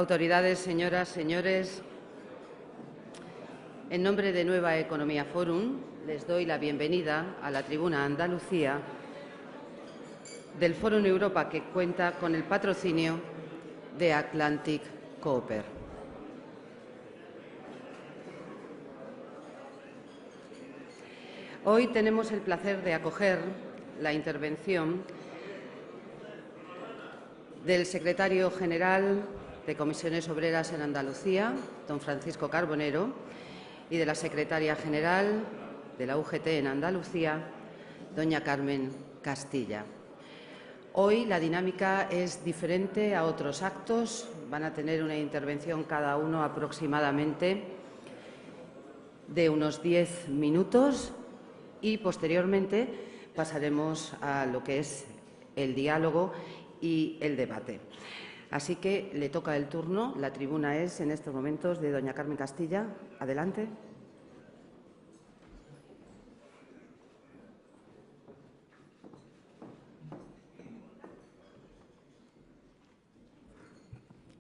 Autoridades, señoras, señores, en nombre de Nueva Economía Forum les doy la bienvenida a la tribuna Andalucía del Forum Europa, que cuenta con el patrocinio de Atlantic Cooper. Hoy tenemos el placer de acoger la intervención del secretario general de Comisiones Obreras en Andalucía, don Francisco Carbonero, y de la secretaria general de la UGT en Andalucía, doña Carmen Castilla. Hoy la dinámica es diferente a otros actos. Van a tener una intervención cada uno aproximadamente de unos 10 minutos y posteriormente pasaremos a lo que es el diálogo y el debate. Así que le toca el turno. La tribuna es en estos momentos de doña Carmen Castilla. Adelante.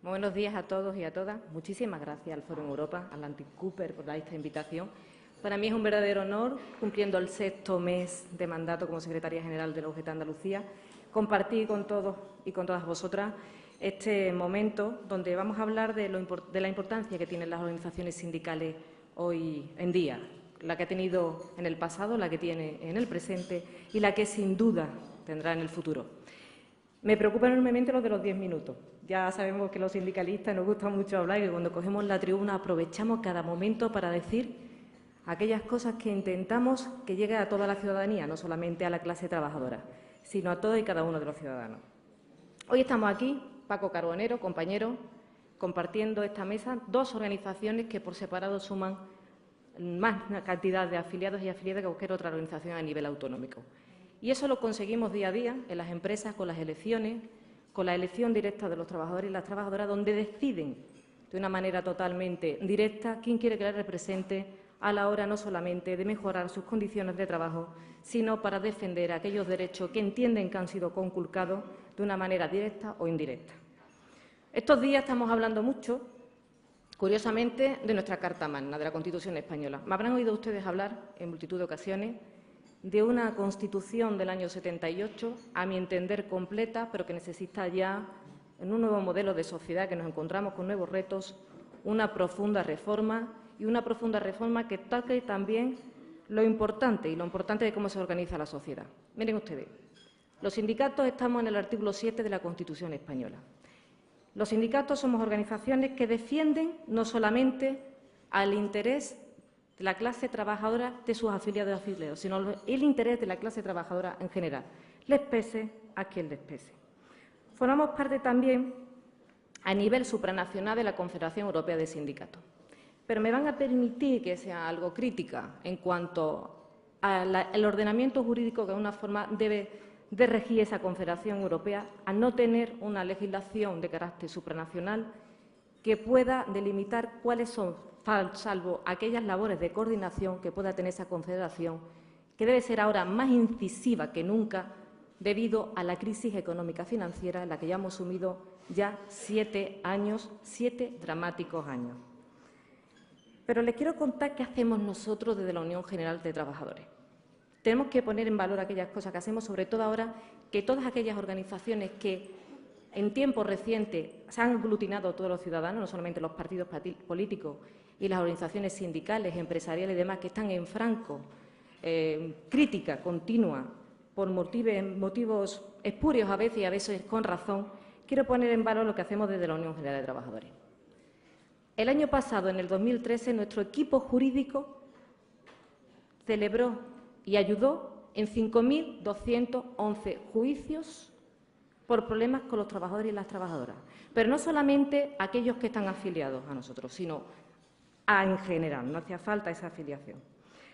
Muy buenos días a todos y a todas. Muchísimas gracias al Fórum Europa, a Atlantic Cooper, por dar esta invitación. Para mí es un verdadero honor, cumpliendo el 6º mes de mandato como secretaria general de la UGT Andalucía, compartir con todos y con todas vosotras este momento donde vamos a hablar de la importancia que tienen las organizaciones sindicales hoy en día, la que ha tenido en el pasado, la que tiene en el presente y la que sin duda tendrá en el futuro. Me preocupa enormemente lo de los 10 minutos. Ya sabemos que los sindicalistas nos gusta mucho hablar y que cuando cogemos la tribuna aprovechamos cada momento para decir aquellas cosas que intentamos que llegue a toda la ciudadanía, no solamente a la clase trabajadora, sino a todos y cada uno de los ciudadanos. Hoy estamos aquí, Paco Carbonero, compañero, compartiendo esta mesa, dos organizaciones que por separado suman más cantidad de afiliados y afiliadas que cualquier otra organización a nivel autonómico. Y eso lo conseguimos día a día en las empresas, con las elecciones, con la elección directa de los trabajadores y las trabajadoras, donde deciden de una manera totalmente directa quién quiere que les represente a la hora no solamente de mejorar sus condiciones de trabajo, sino para defender aquellos derechos que entienden que han sido conculcados de una manera directa o indirecta. Estos días estamos hablando mucho, curiosamente, de nuestra Carta Magna, de la Constitución española. Me habrán oído ustedes hablar en multitud de ocasiones de una Constitución del año 78, a mi entender completa, pero que necesita ya, en un nuevo modelo de sociedad que nos encontramos con nuevos retos, una profunda reforma, y una profunda reforma que toque también lo importante de cómo se organiza la sociedad. Miren ustedes, los sindicatos estamos en el artículo 7 de la Constitución española. Los sindicatos somos organizaciones que defienden no solamente al interés de la clase trabajadora, de sus afiliados y afiliados, sino el interés de la clase trabajadora en general, les pese a quien les pese. Formamos parte también a nivel supranacional de la Confederación Europea de Sindicatos. Pero me van a permitir que sea algo crítica en cuanto al ordenamiento jurídico que de alguna forma debe de regir esa Confederación Europea, a no tener una legislación de carácter supranacional que pueda delimitar cuáles son, salvo aquellas labores de coordinación que pueda tener esa Confederación, que debe ser ahora más incisiva que nunca debido a la crisis económica financiera en la que ya hemos sumido ya 7 años, 7 dramáticos años. Pero les quiero contar qué hacemos nosotros desde la Unión General de Trabajadores. Tenemos que poner en valor aquellas cosas que hacemos, sobre todo ahora que todas aquellas organizaciones que en tiempos recientes se han aglutinado a todos los ciudadanos, no solamente los partidos políticos y las organizaciones sindicales, empresariales y demás, que están en franco crítica continua por motivos espurios a veces y a veces con razón, quiero poner en valor lo que hacemos desde la Unión General de Trabajadores. El año pasado, en el 2013, nuestro equipo jurídico celebró y ayudó en 5.211 juicios por problemas con los trabajadores y las trabajadoras. Pero no solamente aquellos que están afiliados a nosotros, sino en general, no hacía falta esa afiliación.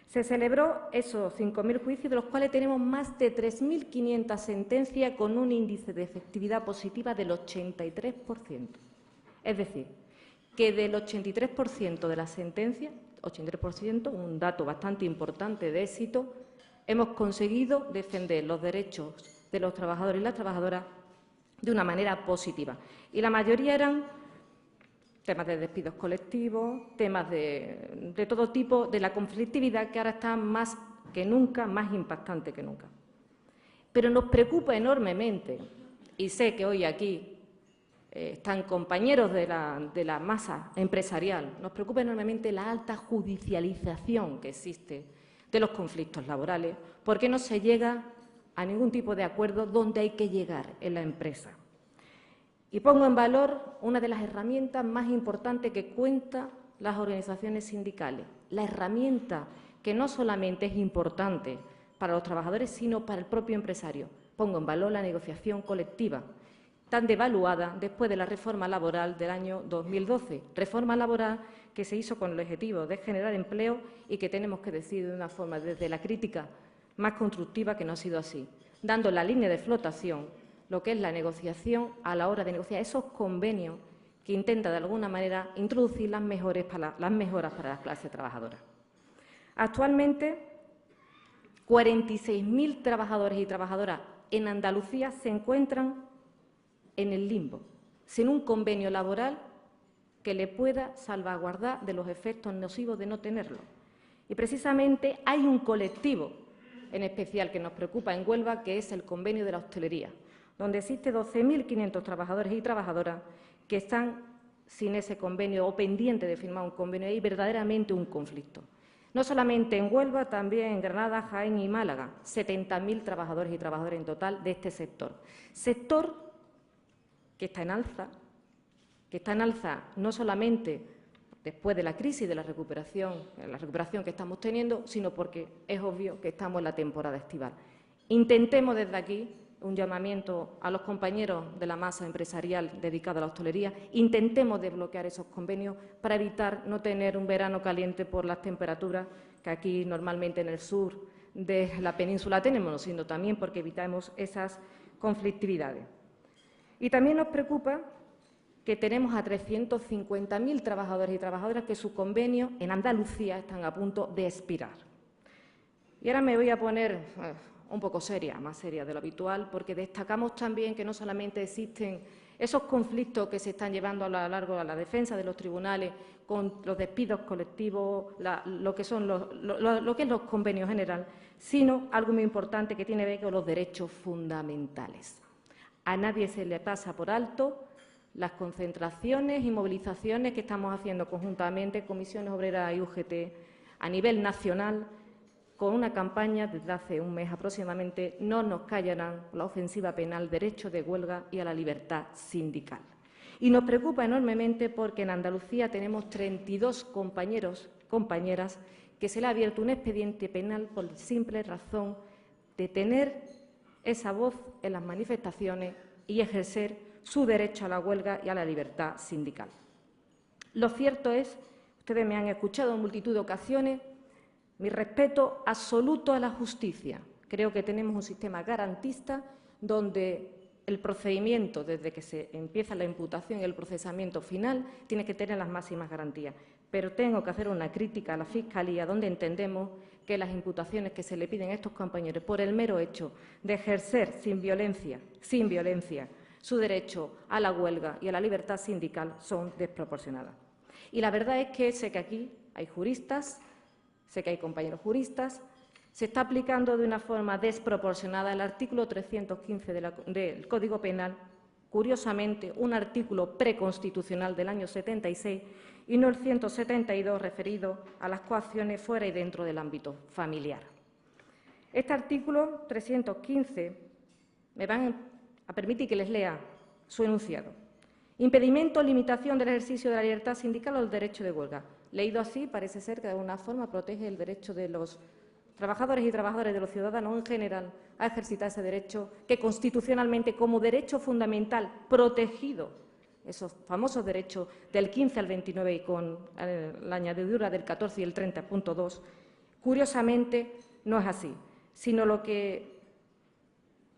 Se celebró esos 5.000 juicios, de los cuales tenemos más de 3.500 sentencias con un índice de efectividad positiva del 83%. Es decir, que del 83% de las sentencias, 83%, un dato bastante importante de éxito, hemos conseguido defender los derechos de los trabajadores y las trabajadoras de una manera positiva. Y la mayoría eran temas de despidos colectivos, temas de todo tipo, de la conflictividad que ahora está más que nunca, más impactante que nunca. Pero nos preocupa enormemente, y sé que hoy aquí están compañeros de la masa empresarial, nos preocupa enormemente la alta judicialización que existe de los conflictos laborales, porque no se llega a ningún tipo de acuerdo donde hay que llegar en la empresa. Y pongo en valor una de las herramientas más importantes que cuentan las organizaciones sindicales, la herramienta que no solamente es importante para los trabajadores, sino para el propio empresario. Pongo en valor la negociación colectiva, tan devaluada después de la reforma laboral del año 2012, reforma laboral que se hizo con el objetivo de generar empleo y que tenemos que decir de una forma desde la crítica más constructiva que no ha sido así, dando la línea de flotación, lo que es la negociación a la hora de negociar esos convenios que intenta de alguna manera introducir las mejoras para las clases trabajadoras. Actualmente, 46.000 trabajadores y trabajadoras en Andalucía se encuentran en el limbo, sin un convenio laboral que le pueda salvaguardar de los efectos nocivos de no tenerlo. Y precisamente hay un colectivo en especial que nos preocupa en Huelva, que es el convenio de la hostelería, donde existe 12.500 trabajadores y trabajadoras que están sin ese convenio o pendientes de firmar un convenio. Hay verdaderamente un conflicto. No solamente en Huelva, también en Granada, Jaén y Málaga, 70.000 trabajadores y trabajadoras en total de este sector. Sector que está en alza no solamente después de la crisis de la recuperación que estamos teniendo, sino porque es obvio que estamos en la temporada estival. Intentemos desde aquí un llamamiento a los compañeros de la masa empresarial dedicada a la hostelería, intentemos desbloquear esos convenios para evitar no tener un verano caliente por las temperaturas que aquí normalmente en el sur de la península tenemos, sino también porque evitamos esas conflictividades. Y también nos preocupa que tenemos a 350.000 trabajadores y trabajadoras que sus convenios en Andalucía están a punto de expirar. Y ahora me voy a poner un poco seria, más seria de lo habitual, porque destacamos también que no solamente existen esos conflictos que se están llevando a lo largo de la defensa de los tribunales con los despidos colectivos, lo que son los convenios generales, sino algo muy importante que tiene que ver con los derechos fundamentales. A nadie se le pasa por alto las concentraciones y movilizaciones que estamos haciendo conjuntamente, Comisiones Obreras y UGT, a nivel nacional, con una campaña desde hace un mes aproximadamente, no nos callarán la ofensiva penal, derecho de huelga y a la libertad sindical. Y nos preocupa enormemente porque en Andalucía tenemos 32 compañeras que se le ha abierto un expediente penal por simple razón de tener esa voz en las manifestaciones y ejercer su derecho a la huelga y a la libertad sindical. Lo cierto es, ustedes me han escuchado en multitud de ocasiones, mi respeto absoluto a la justicia. Creo que tenemos un sistema garantista donde el procedimiento, desde que se empieza la imputación y el procesamiento final, tiene que tener las máximas garantías. Pero tengo que hacer una crítica a la Fiscalía, donde entendemos que las imputaciones que se le piden a estos compañeros por el mero hecho de ejercer sin violencia, su derecho a la huelga y a la libertad sindical son desproporcionadas. Y la verdad es que sé que aquí hay juristas, sé que hay compañeros juristas, se está aplicando de una forma desproporcionada el artículo 315 del Código Penal, curiosamente un artículo preconstitucional del año 76 y no el 172 referido a las coacciones fuera y dentro del ámbito familiar. Este artículo 315 me van a permitir que les lea su enunciado. Impedimento o limitación del ejercicio de la libertad sindical o el derecho de huelga. Leído así, parece ser que de alguna forma protege el derecho de los trabajadores y trabajadoras, de los ciudadanos en general, a ejercitar ese derecho que constitucionalmente, como derecho fundamental protegido, esos famosos derechos del 15 al 29 y con la añadidura del 14 y el 30.2, curiosamente no es así, sino lo que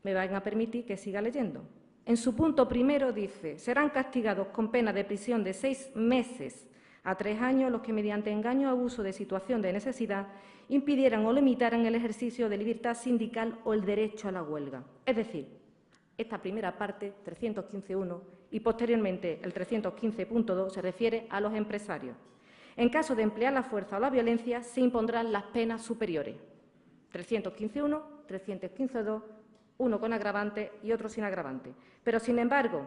me van a permitir que siga leyendo. En su punto primero dice, serán castigados con pena de prisión de 6 meses a 3 años los que mediante engaño o abuso de situación de necesidad impidieran o limitaran el ejercicio de libertad sindical o el derecho a la huelga. Es decir, esta primera parte, 315.1, y posteriormente el 315.2 se refiere a los empresarios. En caso de emplear la fuerza o la violencia, se impondrán las penas superiores. 315.1, 315.2, uno con agravante y otro sin agravante. Pero, sin embargo,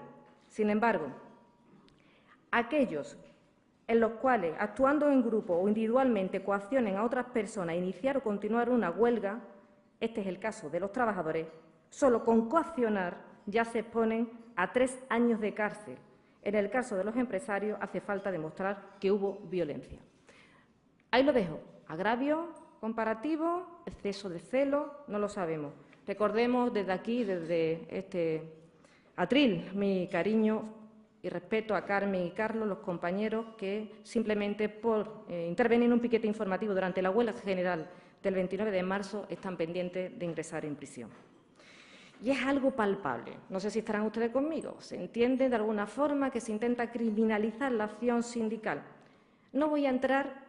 aquellos en los cuales, actuando en grupo o individualmente, coaccionen a otras personas a iniciar o continuar una huelga, este es el caso de los trabajadores, solo con coaccionar ya se exponen a 3 años de cárcel. En el caso de los empresarios hace falta demostrar que hubo violencia. Ahí lo dejo. Agravio comparativo, exceso de celo, no lo sabemos. Recordemos desde aquí, desde este atril, mi cariño y respeto a Carmen y Carlos, los compañeros que simplemente por intervenir en un piquete informativo durante la huelga general del 29 de marzo están pendientes de ingresar en prisión. Y es algo palpable. No sé si estarán ustedes conmigo. Se entiende de alguna forma que se intenta criminalizar la acción sindical. No voy a entrar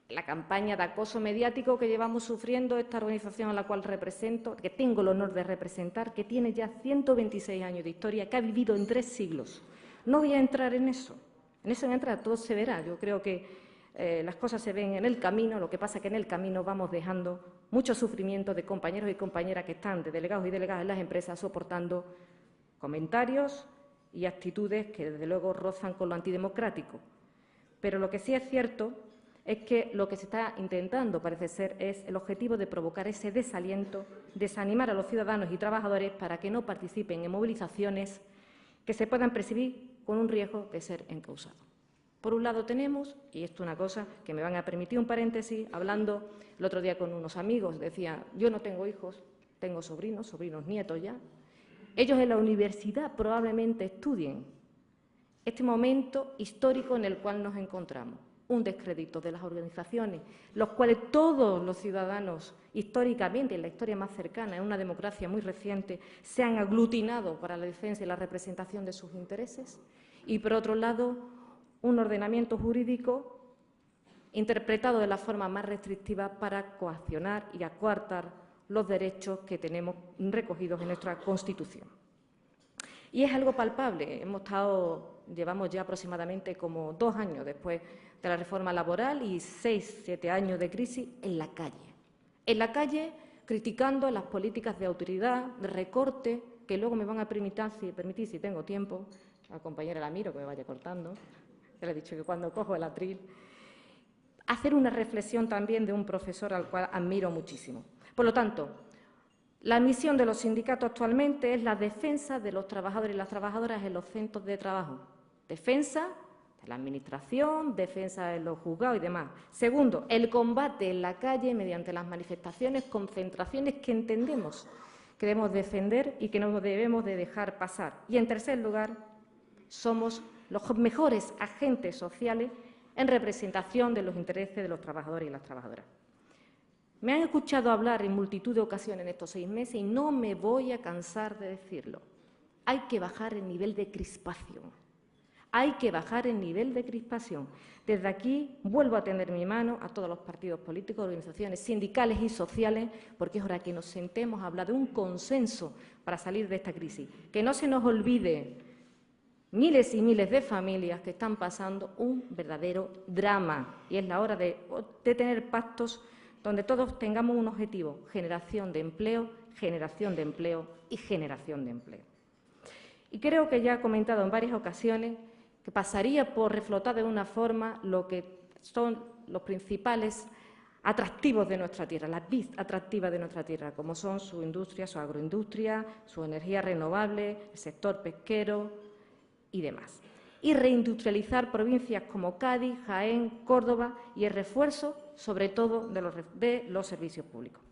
en la campaña de acoso mediático que llevamos sufriendo esta organización a la cual represento, que tengo el honor de representar, que tiene ya 126 años de historia, que ha vivido en 3 siglos. No voy a entrar en eso. En eso no entra, todo se verá. Yo creo que las cosas se ven en el camino, lo que pasa es que en el camino vamos dejando mucho sufrimiento de compañeros y compañeras que están, de delegados y delegadas en las empresas, soportando comentarios y actitudes que desde luego rozan con lo antidemocrático. Pero lo que sí es cierto es que lo que se está intentando, parece ser, es el objetivo de provocar ese desaliento, desanimar a los ciudadanos y trabajadores para que no participen en movilizaciones que se puedan percibir con un riesgo de ser encausados. Por un lado tenemos, y esto es una cosa que me van a permitir un paréntesis, hablando el otro día con unos amigos, decía, yo no tengo hijos, tengo sobrinos nietos ya. Ellos en la universidad probablemente estudien este momento histórico en el cual nos encontramos. Un descrédito de las organizaciones, los cuales todos los ciudadanos, históricamente, en la historia más cercana, en una democracia muy reciente, se han aglutinado para la defensa y la representación de sus intereses. Y, por otro lado, un ordenamiento jurídico interpretado de la forma más restrictiva para coaccionar y coartar los derechos que tenemos recogidos en nuestra Constitución. Y es algo palpable. Llevamos ya aproximadamente como 2 años después de la reforma laboral y 6, 7 años de crisis en la calle. En la calle, criticando las políticas de autoridad, de recorte, que luego me van a permitir, si tengo tiempo, a la compañera la miro que me vaya cortando, ya le he dicho que cuando cojo el atril, hacer una reflexión también de un profesor al cual admiro muchísimo. Por lo tanto, la misión de los sindicatos actualmente es la defensa de los trabajadores y las trabajadoras en los centros de trabajo. Defensa de la Administración, defensa de los juzgados y demás. Segundo, el combate en la calle mediante las manifestaciones, concentraciones que entendemos que debemos defender y que no debemos de dejar pasar. Y, en tercer lugar, somos los mejores agentes sociales en representación de los intereses de los trabajadores y las trabajadoras. Me han escuchado hablar en multitud de ocasiones en estos 6 meses y no me voy a cansar de decirlo. Hay que bajar el nivel de crispación. Hay que bajar el nivel de crispación. Desde aquí vuelvo a tender mi mano a todos los partidos políticos, organizaciones sindicales y sociales, porque es hora que nos sentemos a hablar de un consenso para salir de esta crisis. Que no se nos olvide miles y miles de familias que están pasando un verdadero drama. Y es la hora de tener pactos donde todos tengamos un objetivo: generación de empleo, generación de empleo y generación de empleo. Y creo que ya he comentado en varias ocasiones que pasaría por reflotar de una forma lo que son los principales atractivos de nuestra tierra, las vis atractivas de nuestra tierra, como son su industria, su agroindustria, su energía renovable, el sector pesquero y demás. Y reindustrializar provincias como Cádiz, Jaén, Córdoba y el refuerzo, sobre todo, de los servicios públicos.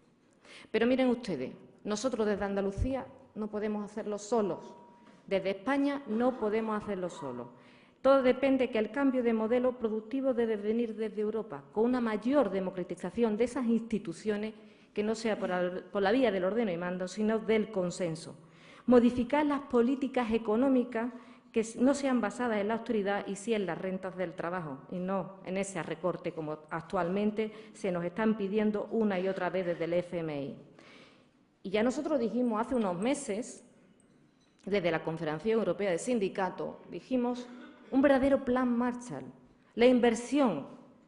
Pero miren ustedes, nosotros desde Andalucía no podemos hacerlo solos. Desde España no podemos hacerlo solos. Todo depende que el cambio de modelo productivo debe venir desde Europa, con una mayor democratización de esas instituciones que no sea por la vía del ordeno y mando, sino del consenso. Modificar las políticas económicas que no sean basadas en la austeridad y sí en las rentas del trabajo, y no en ese recorte como actualmente se nos están pidiendo una y otra vez desde el FMI. Y ya nosotros dijimos hace unos meses desde la Confederación Europea de Sindicatos, dijimos un verdadero plan Marshall, la inversión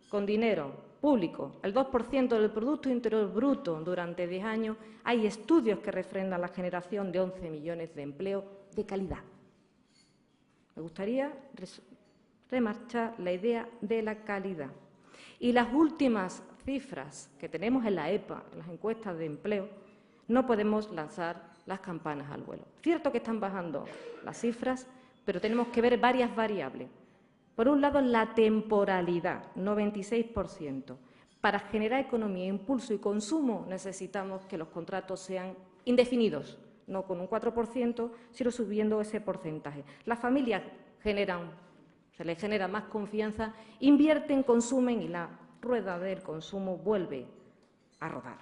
con dinero público, el 2% del Producto Interior Bruto durante 10 años. Hay estudios que refrendan la generación de 11 millones de empleo de calidad. Me gustaría remarchar la idea de la calidad. Y las últimas cifras que tenemos en la EPA, en las encuestas de empleo, no podemos lanzar las campanas al vuelo. Cierto que están bajando las cifras, pero tenemos que ver varias variables. Por un lado, la temporalidad, 96%. Para generar economía, impulso y consumo necesitamos que los contratos sean indefinidos, no con un 4%, sino subiendo ese porcentaje. Las familias se les genera más confianza, invierten, consumen y la rueda del consumo vuelve a rodar.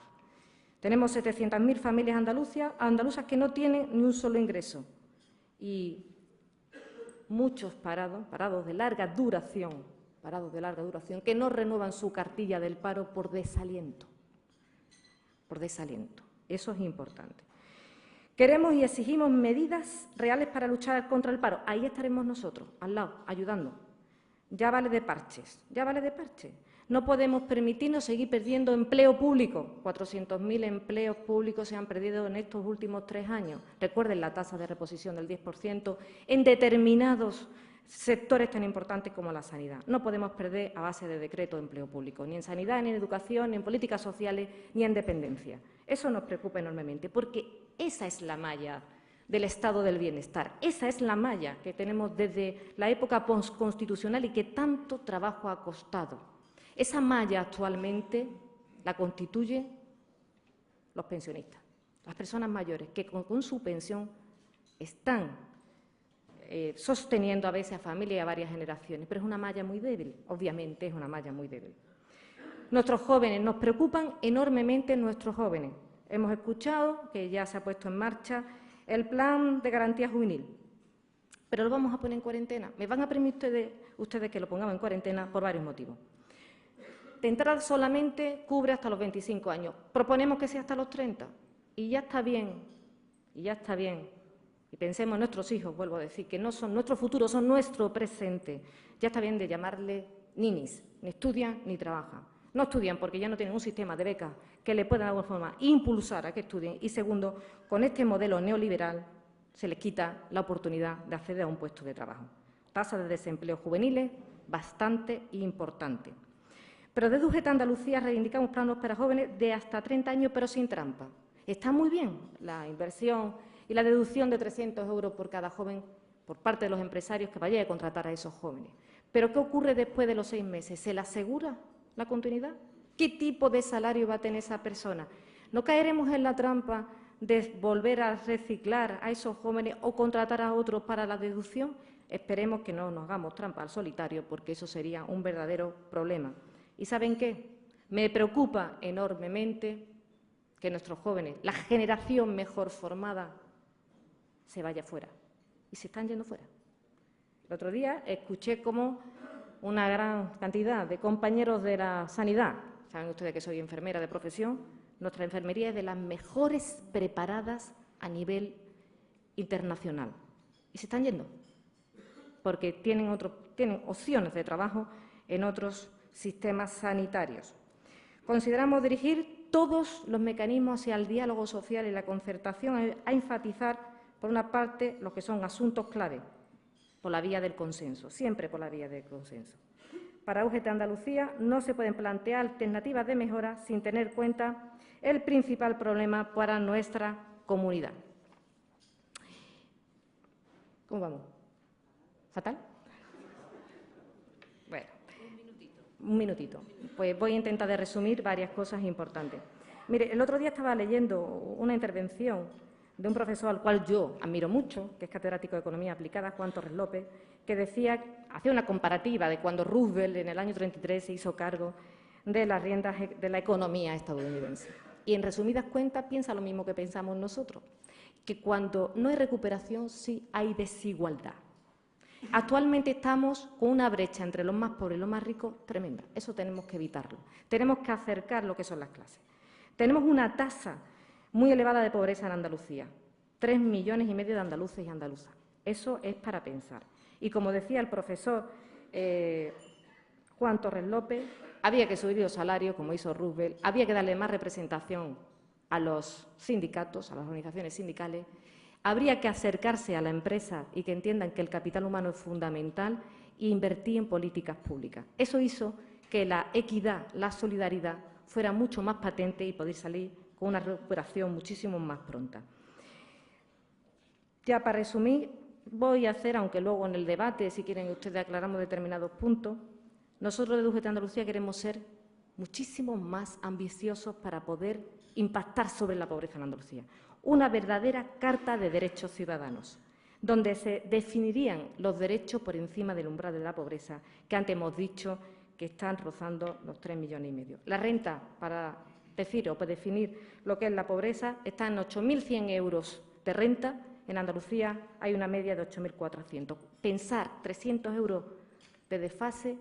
Tenemos 700.000 familias andaluzas que no tienen ni un solo ingreso y muchos parados de larga duración, que no renuevan su cartilla del paro por desaliento. Eso es importante. Queremos y exigimos medidas reales para luchar contra el paro. Ahí estaremos nosotros, al lado, ayudando. Ya vale de parches. No podemos permitirnos seguir perdiendo empleo público. 400.000 empleos públicos se han perdido en estos últimos 3 años. Recuerden la tasa de reposición del 10% en determinados sectores tan importantes como la sanidad. No podemos perder a base de decreto de empleo público, ni en sanidad, ni en educación, ni en políticas sociales, ni en dependencia. Eso nos preocupa enormemente, porque esa es la malla del estado del bienestar. Esa es la malla que tenemos desde la época postconstitucional y que tanto trabajo ha costado. Esa malla actualmente la constituyen los pensionistas, las personas mayores, que con su pensión están sosteniendo a veces a familias y a varias generaciones, pero es una malla muy débil, obviamente es una malla muy débil. Nuestros jóvenes, nos preocupan enormemente nuestros jóvenes. Hemos escuchado que ya se ha puesto en marcha el plan de garantía juvenil, pero lo vamos a poner en cuarentena. Me van a permitir ustedes que lo pongamos en cuarentena por varios motivos. De entrada solamente cubre hasta los 25 años. Proponemos que sea hasta los 30 y ya está bien, Y pensemos en nuestros hijos, vuelvo a decir, que no son nuestro futuro, son nuestro presente. Ya está bien de llamarle ninis, ni estudian ni trabajan. No estudian porque ya no tienen un sistema de becas que le pueda de alguna forma impulsar a que estudien. Y segundo, con este modelo neoliberal se les quita la oportunidad de acceder a un puesto de trabajo. Tasa de desempleo juveniles bastante importante. Pero desde UGT Andalucía reivindicamos planes para jóvenes de hasta 30 años, pero sin trampa. Está muy bien la inversión y la deducción de 300 euros por cada joven por parte de los empresarios que vayan a contratar a esos jóvenes. Pero ¿qué ocurre después de los 6 meses? ¿Se le asegura la continuidad? ¿Qué tipo de salario va a tener esa persona? ¿No caeremos en la trampa de volver a reciclar a esos jóvenes o contratar a otros para la deducción? Esperemos que no nos hagamos trampa al solitario, porque eso sería un verdadero problema. ¿Y saben qué? Me preocupa enormemente que nuestros jóvenes, la generación mejor formada, se vaya fuera. Y se están yendo fuera. El otro día escuché cómo una gran cantidad de compañeros de la sanidad, saben ustedes que soy enfermera de profesión, nuestra enfermería es de las mejores preparadas a nivel internacional. Y se están yendo, porque tienen opciones de trabajo en otros sistemas sanitarios. Consideramos dirigir todos los mecanismos hacia el diálogo social y la concertación, a enfatizar, por una parte, lo que son asuntos clave, por la vía del consenso, siempre por la vía del consenso. Para UGT Andalucía no se pueden plantear alternativas de mejora sin tener en cuenta el principal problema para nuestra comunidad. ¿Cómo vamos? ¿Fatal? Bueno, un minutito. Pues voy a intentar de resumir varias cosas importantes. Mire, el otro día estaba leyendo una intervención de un profesor al cual yo admiro mucho, que es catedrático de Economía Aplicada, Juan Torres López, que hacía una comparativa de cuando Roosevelt en el año 33 se hizo cargo de las riendas de la economía estadounidense. Y en resumidas cuentas piensa lo mismo que pensamos nosotros, que cuando no hay recuperación sí hay desigualdad. Actualmente estamos con una brecha entre los más pobres y los más ricos tremenda. Eso tenemos que evitarlo. Tenemos que acercar lo que son las clases. Tenemos una tasa muy elevada de pobreza en Andalucía. 3,5 millones de andaluces y andaluzas. Eso es para pensar. Y como decía el profesor Juan Torres López, había que subir los salarios, como hizo Roosevelt, había que darle más representación a los sindicatos, a las organizaciones sindicales, habría que acercarse a la empresa y que entiendan que el capital humano es fundamental e invertir en políticas públicas. Eso hizo que la equidad, la solidaridad fuera mucho más patente y poder salir con una recuperación muchísimo más pronta. Ya para resumir, voy a hacer, aunque luego en el debate, si quieren ustedes, aclaramos determinados puntos, nosotros de UGT Andalucía queremos ser muchísimo más ambiciosos para poder impactar sobre la pobreza en Andalucía. Una verdadera carta de derechos ciudadanos, donde se definirían los derechos por encima del umbral de la pobreza, que antes hemos dicho que están rozando los 3,5 millones. La renta, para decir o para definir lo que es la pobreza, está en 8.100 euros de renta. En Andalucía hay una media de 8.400. Pensar 300 euros de desfase,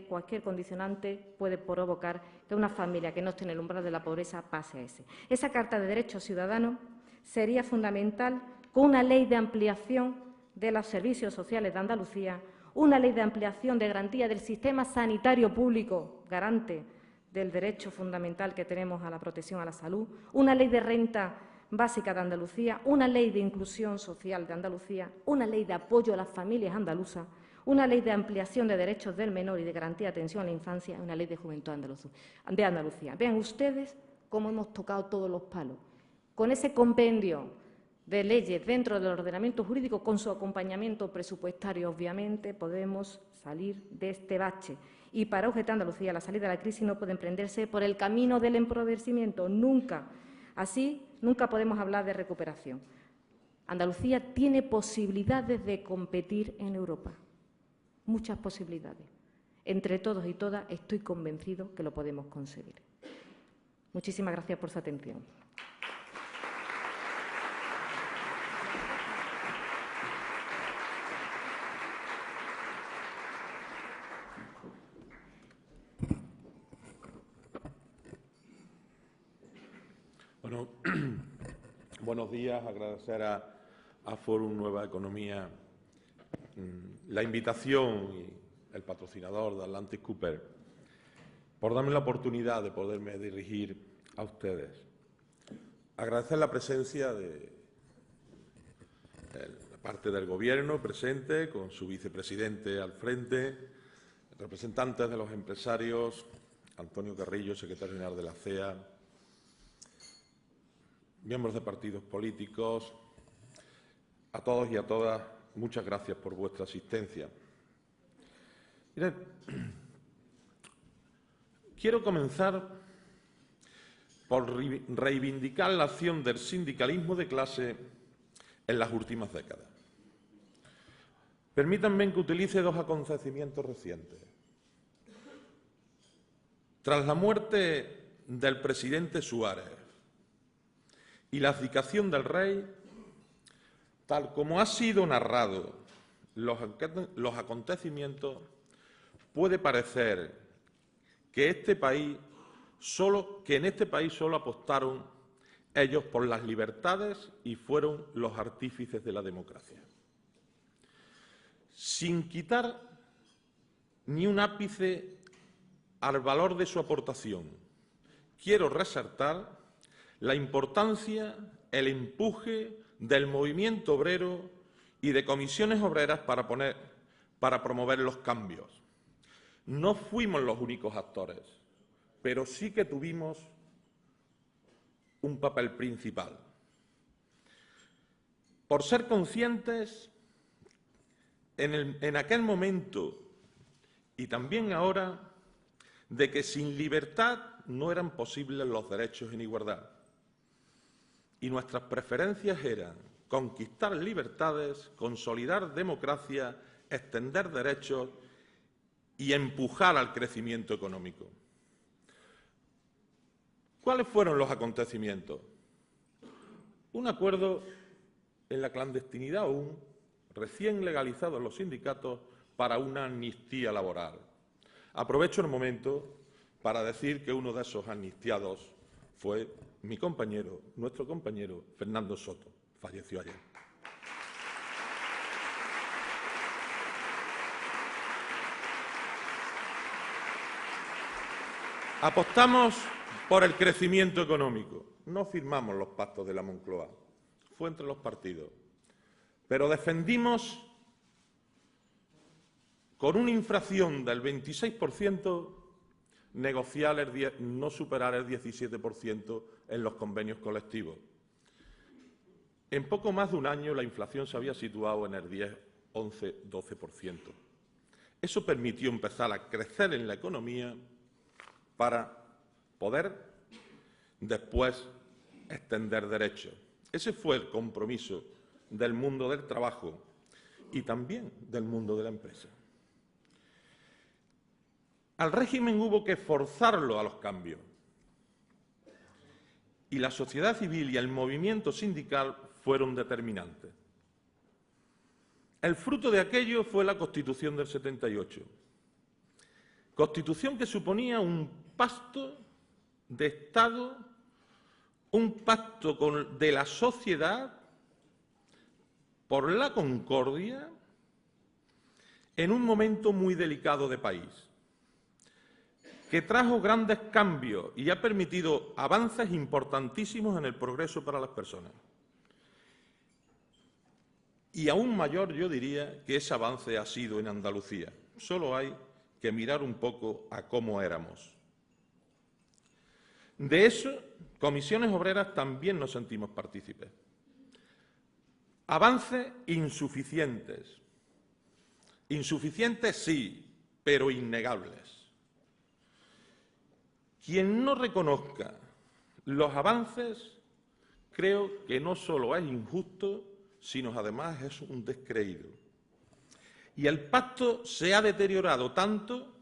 cualquier condicionante puede provocar que una familia que no esté en el umbral de la pobreza pase a ese. Esa Carta de Derechos Ciudadanos sería fundamental con una ley de ampliación de los servicios sociales de Andalucía, una ley de ampliación de garantía del sistema sanitario público, garante del derecho fundamental que tenemos a la protección a la salud, una ley de renta básica de Andalucía, una ley de inclusión social de Andalucía, una ley de apoyo a las familias andaluzas, una ley de ampliación de derechos del menor y de garantía de atención a la infancia, una ley de juventud de Andalucía. Vean ustedes cómo hemos tocado todos los palos. Con ese compendio de leyes dentro del ordenamiento jurídico, con su acompañamiento presupuestario, obviamente, podemos salir de este bache. Y para UGT Andalucía, la salida de la crisis no puede emprenderse por el camino del empobrecimiento, nunca. Así, nunca podemos hablar de recuperación. Andalucía tiene posibilidades de competir en Europa, muchas posibilidades. Entre todos y todas estoy convencido que lo podemos conseguir. Muchísimas gracias por su atención. Bueno, buenos días. Agradecer a Fórum Nueva Economía la invitación y el patrocinador de Atlantic Cooper por darme la oportunidad de poderme dirigir a ustedes. Agradecer la presencia de la parte del Gobierno presente, con su vicepresidente al frente, representantes de los empresarios, Antonio Carrillo, secretario general de la CEA, miembros de partidos políticos, a todos y a todas, muchas gracias por vuestra asistencia. Miren, quiero comenzar por reivindicar la acción del sindicalismo de clase en las últimas décadas. Permítanme que utilice dos acontecimientos recientes. Tras la muerte del presidente Suárez y la abdicación del rey, tal como ha sido narrado los acontecimientos, puede parecer que en este país solo apostaron ellos por las libertades y fueron los artífices de la democracia. Sin quitar ni un ápice al valor de su aportación, quiero resaltar la importancia, el empuje del movimiento obrero y de comisiones obreras para promover los cambios. No fuimos los únicos actores, pero sí que tuvimos un papel principal. Por ser conscientes, en aquel momento y también ahora, de que sin libertad no eran posibles los derechos en igualdad. Y nuestras preferencias eran conquistar libertades, consolidar democracia, extender derechos y empujar al crecimiento económico. ¿Cuáles fueron los acontecimientos? Un acuerdo en la clandestinidad aún, recién legalizado en los sindicatos, para una amnistía laboral. Aprovecho el momento para decir que uno de esos amnistiados fue mi compañero, nuestro compañero Fernando Soto. falleció ayer. Apostamos por el crecimiento económico. No firmamos los pactos de la Moncloa, fue entre los partidos. Pero defendimos, con una inflación del 26%, negociar no superar el 17% en los convenios colectivos. En poco más de un año la inflación se había situado en el 10, 11, 12%. Eso permitió empezar a crecer en la economía para poder después extender derechos. Ese fue el compromiso del mundo del trabajo y también del mundo de la empresa. Al régimen hubo que forzarlo a los cambios y la sociedad civil y el movimiento sindical fueron determinantes. El fruto de aquello fue la Constitución del 78, Constitución que suponía un pacto de Estado, un pacto de la sociedad por la concordia en un momento muy delicado de país, que trajo grandes cambios y ha permitido avances importantísimos en el progreso para las personas. Y aún mayor, yo diría, que ese avance ha sido en Andalucía. Solo hay que mirar un poco a cómo éramos. De eso, Comisiones Obreras también nos sentimos partícipes. Avances insuficientes. Insuficientes sí, pero innegables. Quien no reconozca los avances, creo que no solo es injusto, sino además es un descreído. Y el pacto se ha deteriorado tanto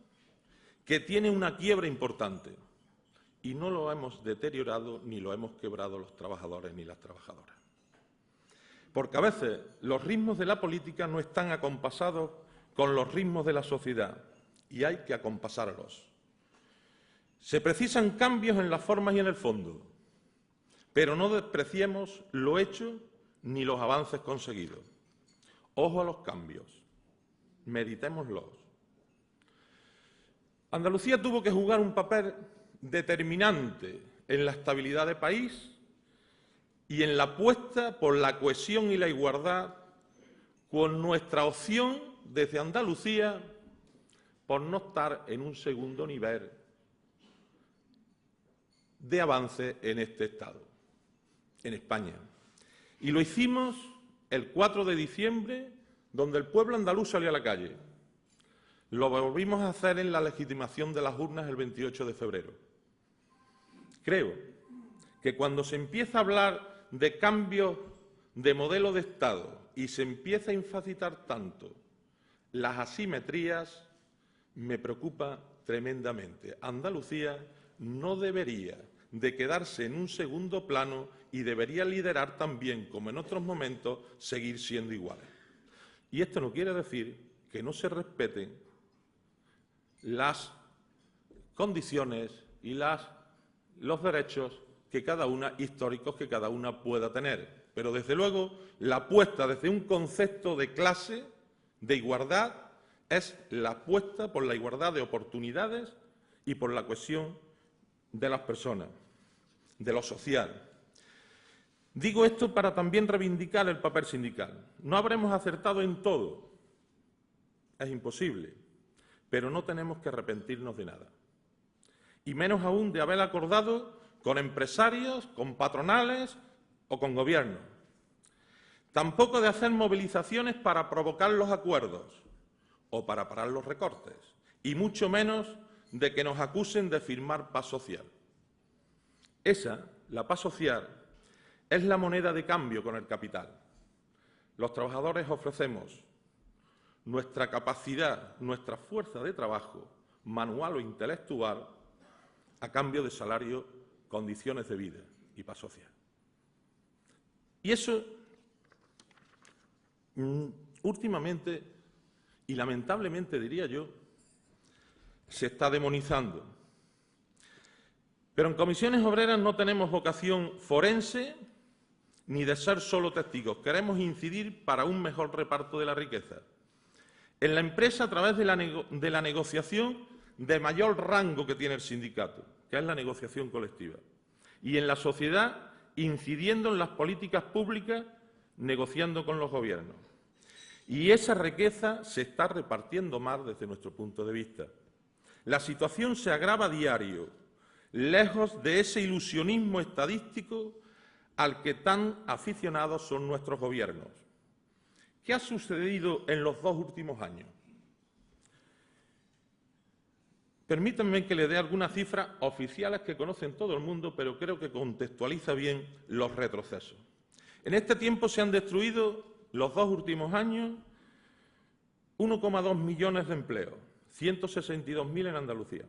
que tiene una quiebra importante. Y no lo hemos deteriorado ni lo hemos quebrado los trabajadores ni las trabajadoras. Porque a veces los ritmos de la política no están acompasados con los ritmos de la sociedad y hay que acompasarlos. Se precisan cambios en las formas y en el fondo, pero no despreciemos lo hecho ni los avances conseguidos. Ojo a los cambios, meditémoslos. Andalucía tuvo que jugar un papel determinante en la estabilidad del país y en la apuesta por la cohesión y la igualdad, con nuestra opción desde Andalucía por no estar en un segundo nivel de avance en este Estado, en España. Y lo hicimos el 4 de diciembre, donde el pueblo andaluz salió a la calle. Lo volvimos a hacer en la legitimación de las urnas el 28 de febrero. Creo que cuando se empieza a hablar de cambios de modelo de Estado y se empieza a enfatizar tanto las asimetrías, me preocupa tremendamente. Andalucía no debería de quedarse en un segundo plano y debería liderar también, como en otros momentos, seguir siendo iguales. Y esto no quiere decir que no se respeten las condiciones y los derechos históricos que cada una pueda tener. Pero, desde luego, la apuesta desde un concepto de clase, de igualdad, es la apuesta por la igualdad de oportunidades y por la cohesión de las personas, de lo social. Digo esto para también reivindicar el papel sindical. No habremos acertado en todo, es imposible, pero no tenemos que arrepentirnos de nada. Y menos aún de haber acordado con empresarios, con patronales o con gobiernos. Tampoco de hacer movilizaciones para provocar los acuerdos o para parar los recortes, y mucho menos de que nos acusen de firmar paz social. Esa, la paz social, es la moneda de cambio con el capital. Los trabajadores ofrecemos nuestra capacidad, nuestra fuerza de trabajo, manual o intelectual, a cambio de salario, condiciones de vida y paz social. Y eso, últimamente, y lamentablemente diría yo, se está demonizando. Pero en Comisiones Obreras no tenemos vocación forense ni de ser solo testigos. Queremos incidir para un mejor reparto de la riqueza. En la empresa, a través de la negociación de mayor rango que tiene el sindicato, que es la negociación colectiva. Y en la sociedad, incidiendo en las políticas públicas, negociando con los gobiernos. Y esa riqueza se está repartiendo mal desde nuestro punto de vista. La situación se agrava a diario, lejos de ese ilusionismo estadístico al que tan aficionados son nuestros gobiernos. ¿Qué ha sucedido en los 2 últimos años? Permítanme que le dé algunas cifras oficiales que conocen todo el mundo, pero creo que contextualiza bien los retrocesos. En este tiempo se han destruido, los 2 últimos años, 1,2 millones de empleos, 162.000 en Andalucía.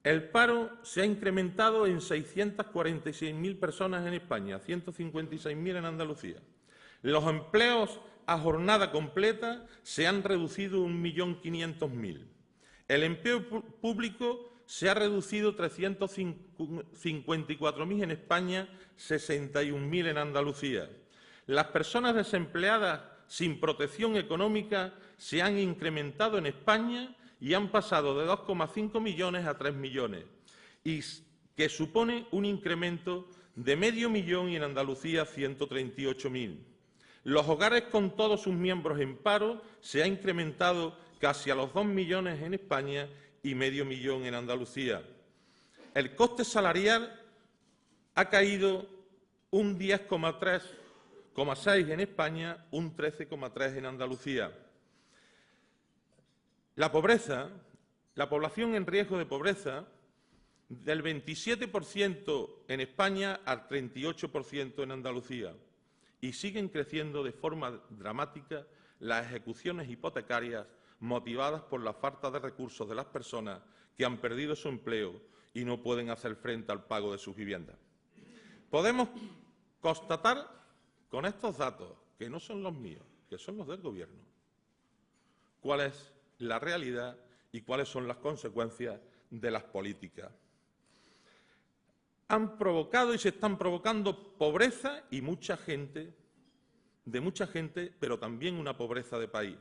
El paro se ha incrementado en 646.000 personas en España, 156.000 en Andalucía. Los empleos a jornada completa se han reducido 1.500.000. El empleo público se ha reducido 354.000 en España, 61.000 en Andalucía. Las personas desempleadas sin protección económica se han incrementado en España y han pasado de 2,5 millones a 3 millones, y que supone un incremento de 500.000 y en Andalucía 138.000. Los hogares con todos sus miembros en paro se ha incrementado casi a los 2 millones en España y 500.000 en Andalucía. El coste salarial ha caído un 10,6 en España, un 13,3 en Andalucía. La pobreza, la población en riesgo de pobreza, del 27% en España al 38% en Andalucía. Y siguen creciendo de forma dramática las ejecuciones hipotecarias motivadas por la falta de recursos de las personas que han perdido su empleo y no pueden hacer frente al pago de sus viviendas. Podemos constatar con estos datos, que no son los míos, que son los del Gobierno, cuál es la realidad y cuáles son las consecuencias de las políticas. Han provocado y se están provocando pobreza y mucha gente, pero también una pobreza de país.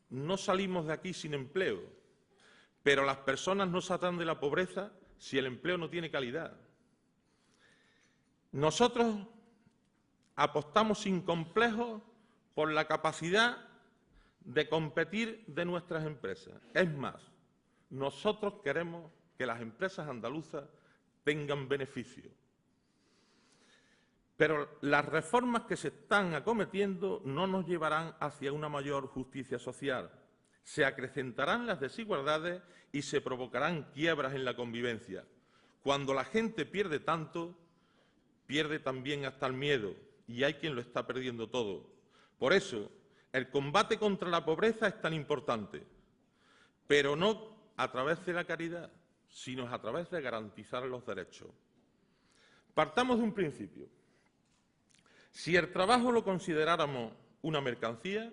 No salimos de aquí sin empleo, pero las personas no saldrán de la pobreza si el empleo no tiene calidad. Nosotros apostamos sin complejos por la capacidad de competir de nuestras empresas. Es más, nosotros queremos que las empresas andaluzas tengan beneficio. Pero las reformas que se están acometiendo no nos llevarán hacia una mayor justicia social. Se acrecentarán las desigualdades y se provocarán quiebras en la convivencia. Cuando la gente pierde tanto, pierde también hasta el miedo, y hay quien lo está perdiendo todo. Por eso, el combate contra la pobreza es tan importante, pero no a través de la caridad, sino a través de garantizar los derechos. Partamos de un principio. Si el trabajo lo consideráramos una mercancía,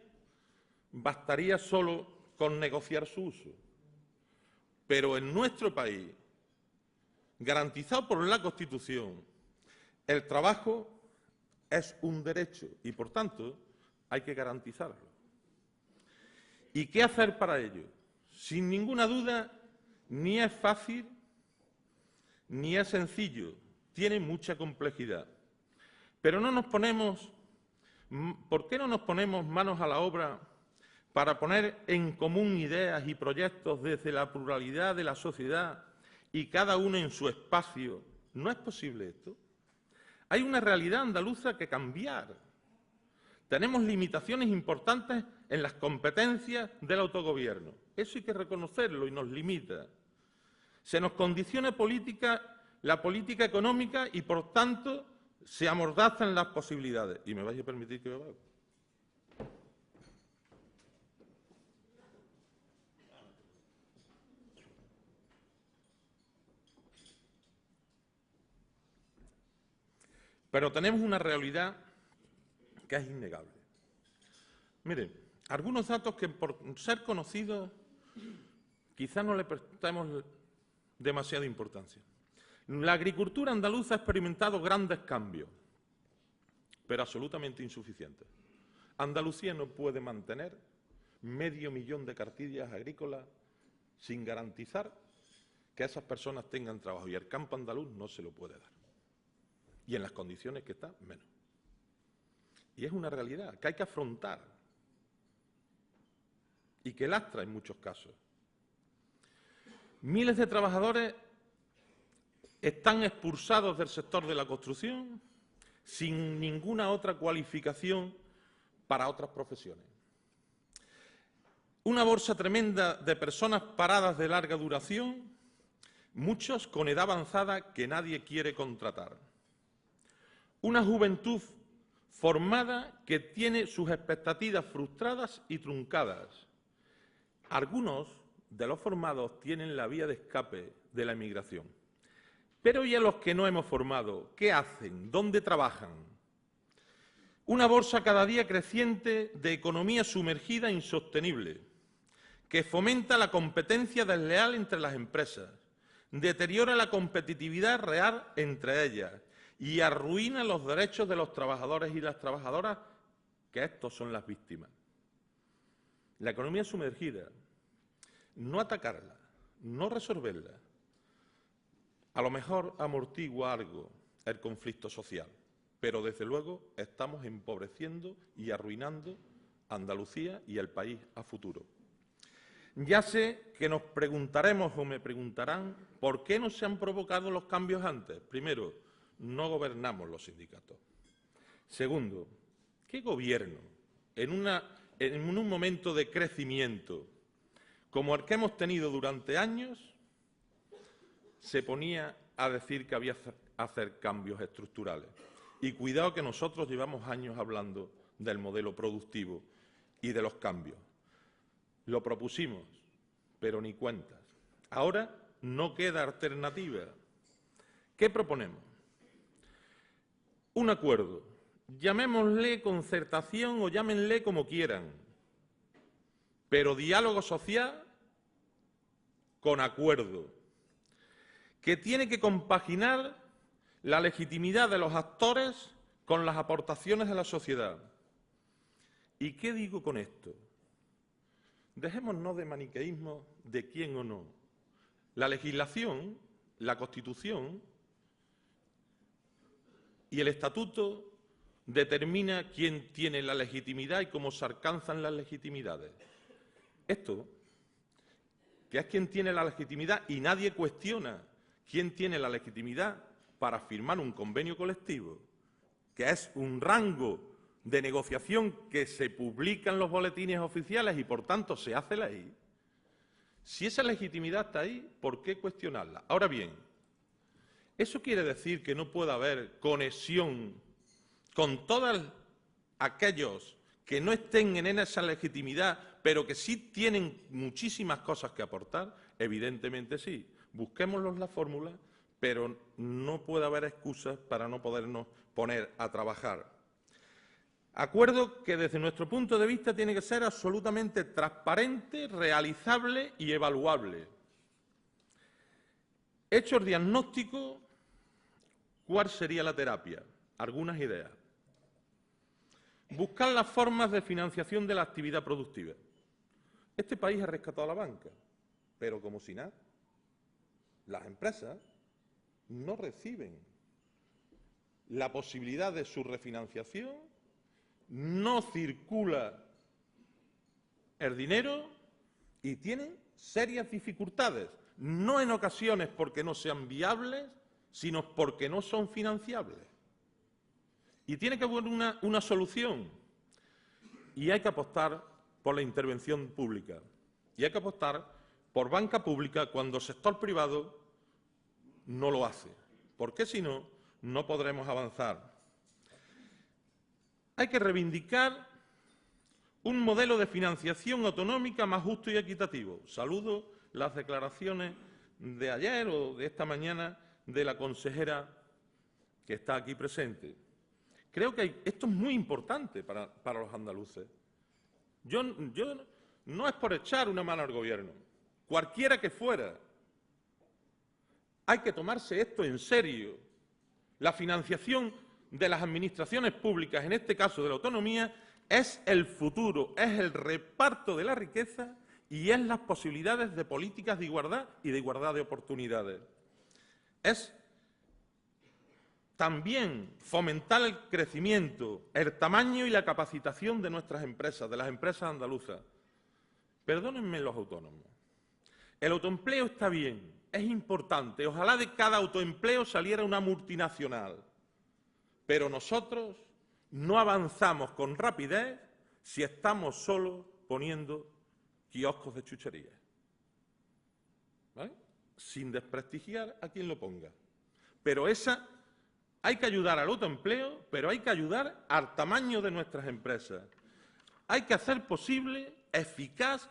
bastaría solo con negociar su uso. Pero en nuestro país, garantizado por la Constitución, el trabajo es un derecho y, por tanto, hay que garantizarlo. ¿Y qué hacer para ello? Sin ninguna duda, ni es fácil ni es sencillo, tiene mucha complejidad. Pero ¿por qué no nos ponemos manos a la obra para poner en común ideas y proyectos desde la pluralidad de la sociedad y cada uno en su espacio? ¿No es posible esto? Hay una realidad andaluza que cambiar. Tenemos limitaciones importantes en las competencias del autogobierno. Eso hay que reconocerlo y nos limita. Se nos condiciona la política económica y, por tanto, se amordazan las posibilidades. Y me vais a permitir que me vaya. Pero tenemos una realidad que es innegable. Miren, algunos datos que por ser conocidos quizás no le prestemos demasiada importancia. La agricultura andaluza ha experimentado grandes cambios. pero absolutamente insuficientes. Andalucía no puede mantener 500.000 de cartillas agrícolas sin garantizar que esas personas tengan trabajo, y el campo andaluz no se lo puede dar. Y en las condiciones que está, menos. Y es una realidad que hay que afrontar y que lastra en muchos casos. Miles de trabajadores están expulsados del sector de la construcción sin ninguna otra cualificación para otras profesiones. Una bolsa tremenda de personas paradas de larga duración, muchos con edad avanzada que nadie quiere contratar. Una juventud formada que tiene sus expectativas frustradas y truncadas. Algunos de los formados tienen la vía de escape de la emigración. Pero ¿y a los que no hemos formado? ¿Qué hacen? ¿Dónde trabajan? Una bolsa cada día creciente de economía sumergida e insostenible, que fomenta la competencia desleal entre las empresas, deteriora la competitividad real entre ellas y arruina los derechos de los trabajadores y las trabajadoras, que estos son las víctimas. La economía sumergida, no atacarla, no resolverla, a lo mejor amortigua algo el conflicto social, pero desde luego estamos empobreciendo y arruinando Andalucía y el país a futuro. Ya sé que nos preguntaremos o me preguntarán por qué no se han provocado los cambios antes. Primero, no gobernamos los sindicatos. Segundo, ¿qué gobierno en un momento de crecimiento como el que hemos tenido durante años se ponía a decir que había que hacer cambios estructurales? Y cuidado que nosotros llevamos años hablando del modelo productivo y de los cambios. Lo propusimos, pero ni cuentas. Ahora no queda alternativa. ¿Qué proponemos? Un acuerdo. Llamémosle concertación o llámenle como quieran, pero diálogo social con acuerdo, que tiene que compaginar la legitimidad de los actores con las aportaciones de la sociedad. ¿Y qué digo con esto? Dejémonos de maniqueísmo de quién o no. La legislación, la Constitución y el Estatuto determina quién tiene la legitimidad y cómo se alcanzan las legitimidades. Esto, que es quien tiene la legitimidad y nadie cuestiona quién tiene la legitimidad para firmar un convenio colectivo, que es un rango de negociación que se publica en los boletines oficiales y, por tanto, se hace ley. Si esa legitimidad está ahí, ¿por qué cuestionarla? Ahora bien, ¿eso quiere decir que no pueda haber conexión con todos aquellos que no estén en esa legitimidad, pero que sí tienen muchísimas cosas que aportar? Evidentemente sí. Busquémoslos la fórmula, pero no puede haber excusas para no podernos poner a trabajar. Acuerdo que desde nuestro punto de vista tiene que ser absolutamente transparente, realizable y evaluable. Hecho el diagnóstico, ¿cuál sería la terapia? Algunas ideas. Buscar las formas de financiación de la actividad productiva. Este país ha rescatado a la banca, pero como si nada. Las empresas no reciben la posibilidad de su refinanciación, no circula el dinero y tienen serias dificultades, no en ocasiones porque no sean viables, sino porque no son financiables. Y tiene que haber una solución, y hay que apostar por la intervención pública, y hay que apostar por banca pública cuando el sector privado no lo hace, porque si no, no podremos avanzar. Hay que reivindicar un modelo de financiación autonómica más justo y equitativo. Saludo las declaraciones de ayer o de esta mañana de la consejera que está aquí presente. Creo que esto es muy importante para los andaluces. Yo no es por echar una mano al Gobierno, cualquiera que fuera. Hay que tomarse esto en serio. La financiación de las administraciones públicas, en este caso de la autonomía, es el futuro, es el reparto de la riqueza y es las posibilidades de políticas de igualdad y de igualdad de oportunidades. Es también fomentar el crecimiento, el tamaño y la capacitación de nuestras empresas, de las empresas andaluzas. Perdónenme los autónomos. El autoempleo está bien, es importante. Ojalá de cada autoempleo saliera una multinacional. Pero nosotros no avanzamos con rapidez si estamos solo poniendo kioscos de chucherías, ¿vale? Sin desprestigiar a quien lo ponga. Pero hay que ayudar al autoempleo, pero hay que ayudar al tamaño de nuestras empresas. Hay que hacer posible, eficaz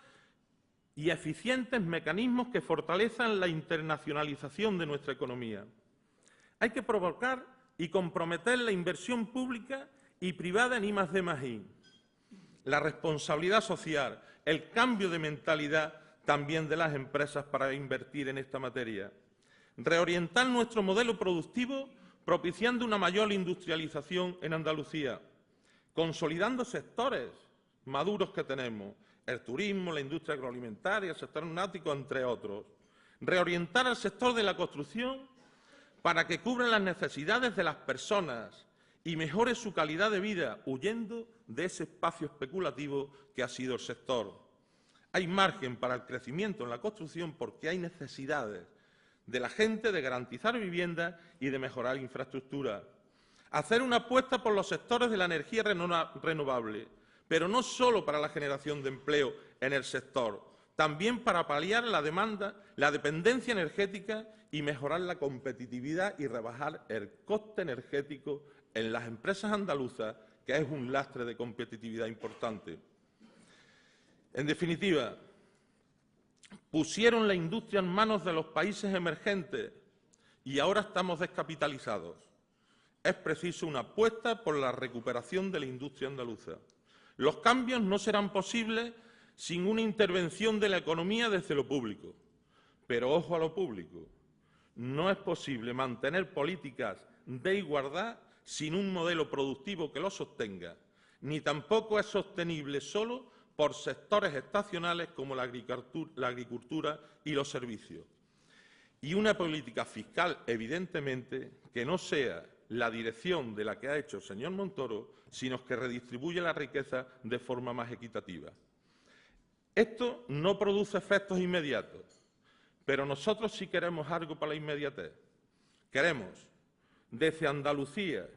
y eficientes mecanismos que fortalezcan la internacionalización de nuestra economía. Hay que provocar y comprometer la inversión pública y privada en I+D+I, la responsabilidad social, el cambio de mentalidad también de las empresas para invertir en esta materia. Reorientar nuestro modelo productivo propiciando una mayor industrialización en Andalucía, consolidando sectores maduros que tenemos, el turismo, la industria agroalimentaria, el sector náutico, entre otros. Reorientar al sector de la construcción para que cubra las necesidades de las personas y mejore su calidad de vida, huyendo de ese espacio especulativo que ha sido el sector. Hay margen para el crecimiento en la construcción porque hay necesidades de la gente de garantizar viviendas y de mejorar infraestructura. Hacer una apuesta por los sectores de la energía renovable, pero no solo para la generación de empleo en el sector, también para paliar la demanda, la dependencia energética y mejorar la competitividad y rebajar el coste energético en las empresas andaluzas, que es un lastre de competitividad importante. En definitiva, pusieron la industria en manos de los países emergentes y ahora estamos descapitalizados. Es preciso una apuesta por la recuperación de la industria andaluza. Los cambios no serán posibles sin una intervención de la economía desde lo público. Pero ojo a lo público. No es posible mantener políticas de igualdad sin un modelo productivo que lo sostenga, ni tampoco es sostenible solo por sectores estacionales como la agricultura y los servicios. Y una política fiscal, evidentemente, que no sea la dirección de la que ha hecho el señor Montoro, sino que redistribuya la riqueza de forma más equitativa. Esto no produce efectos inmediatos, pero nosotros sí queremos algo para la inmediatez. Queremos, desde Andalucía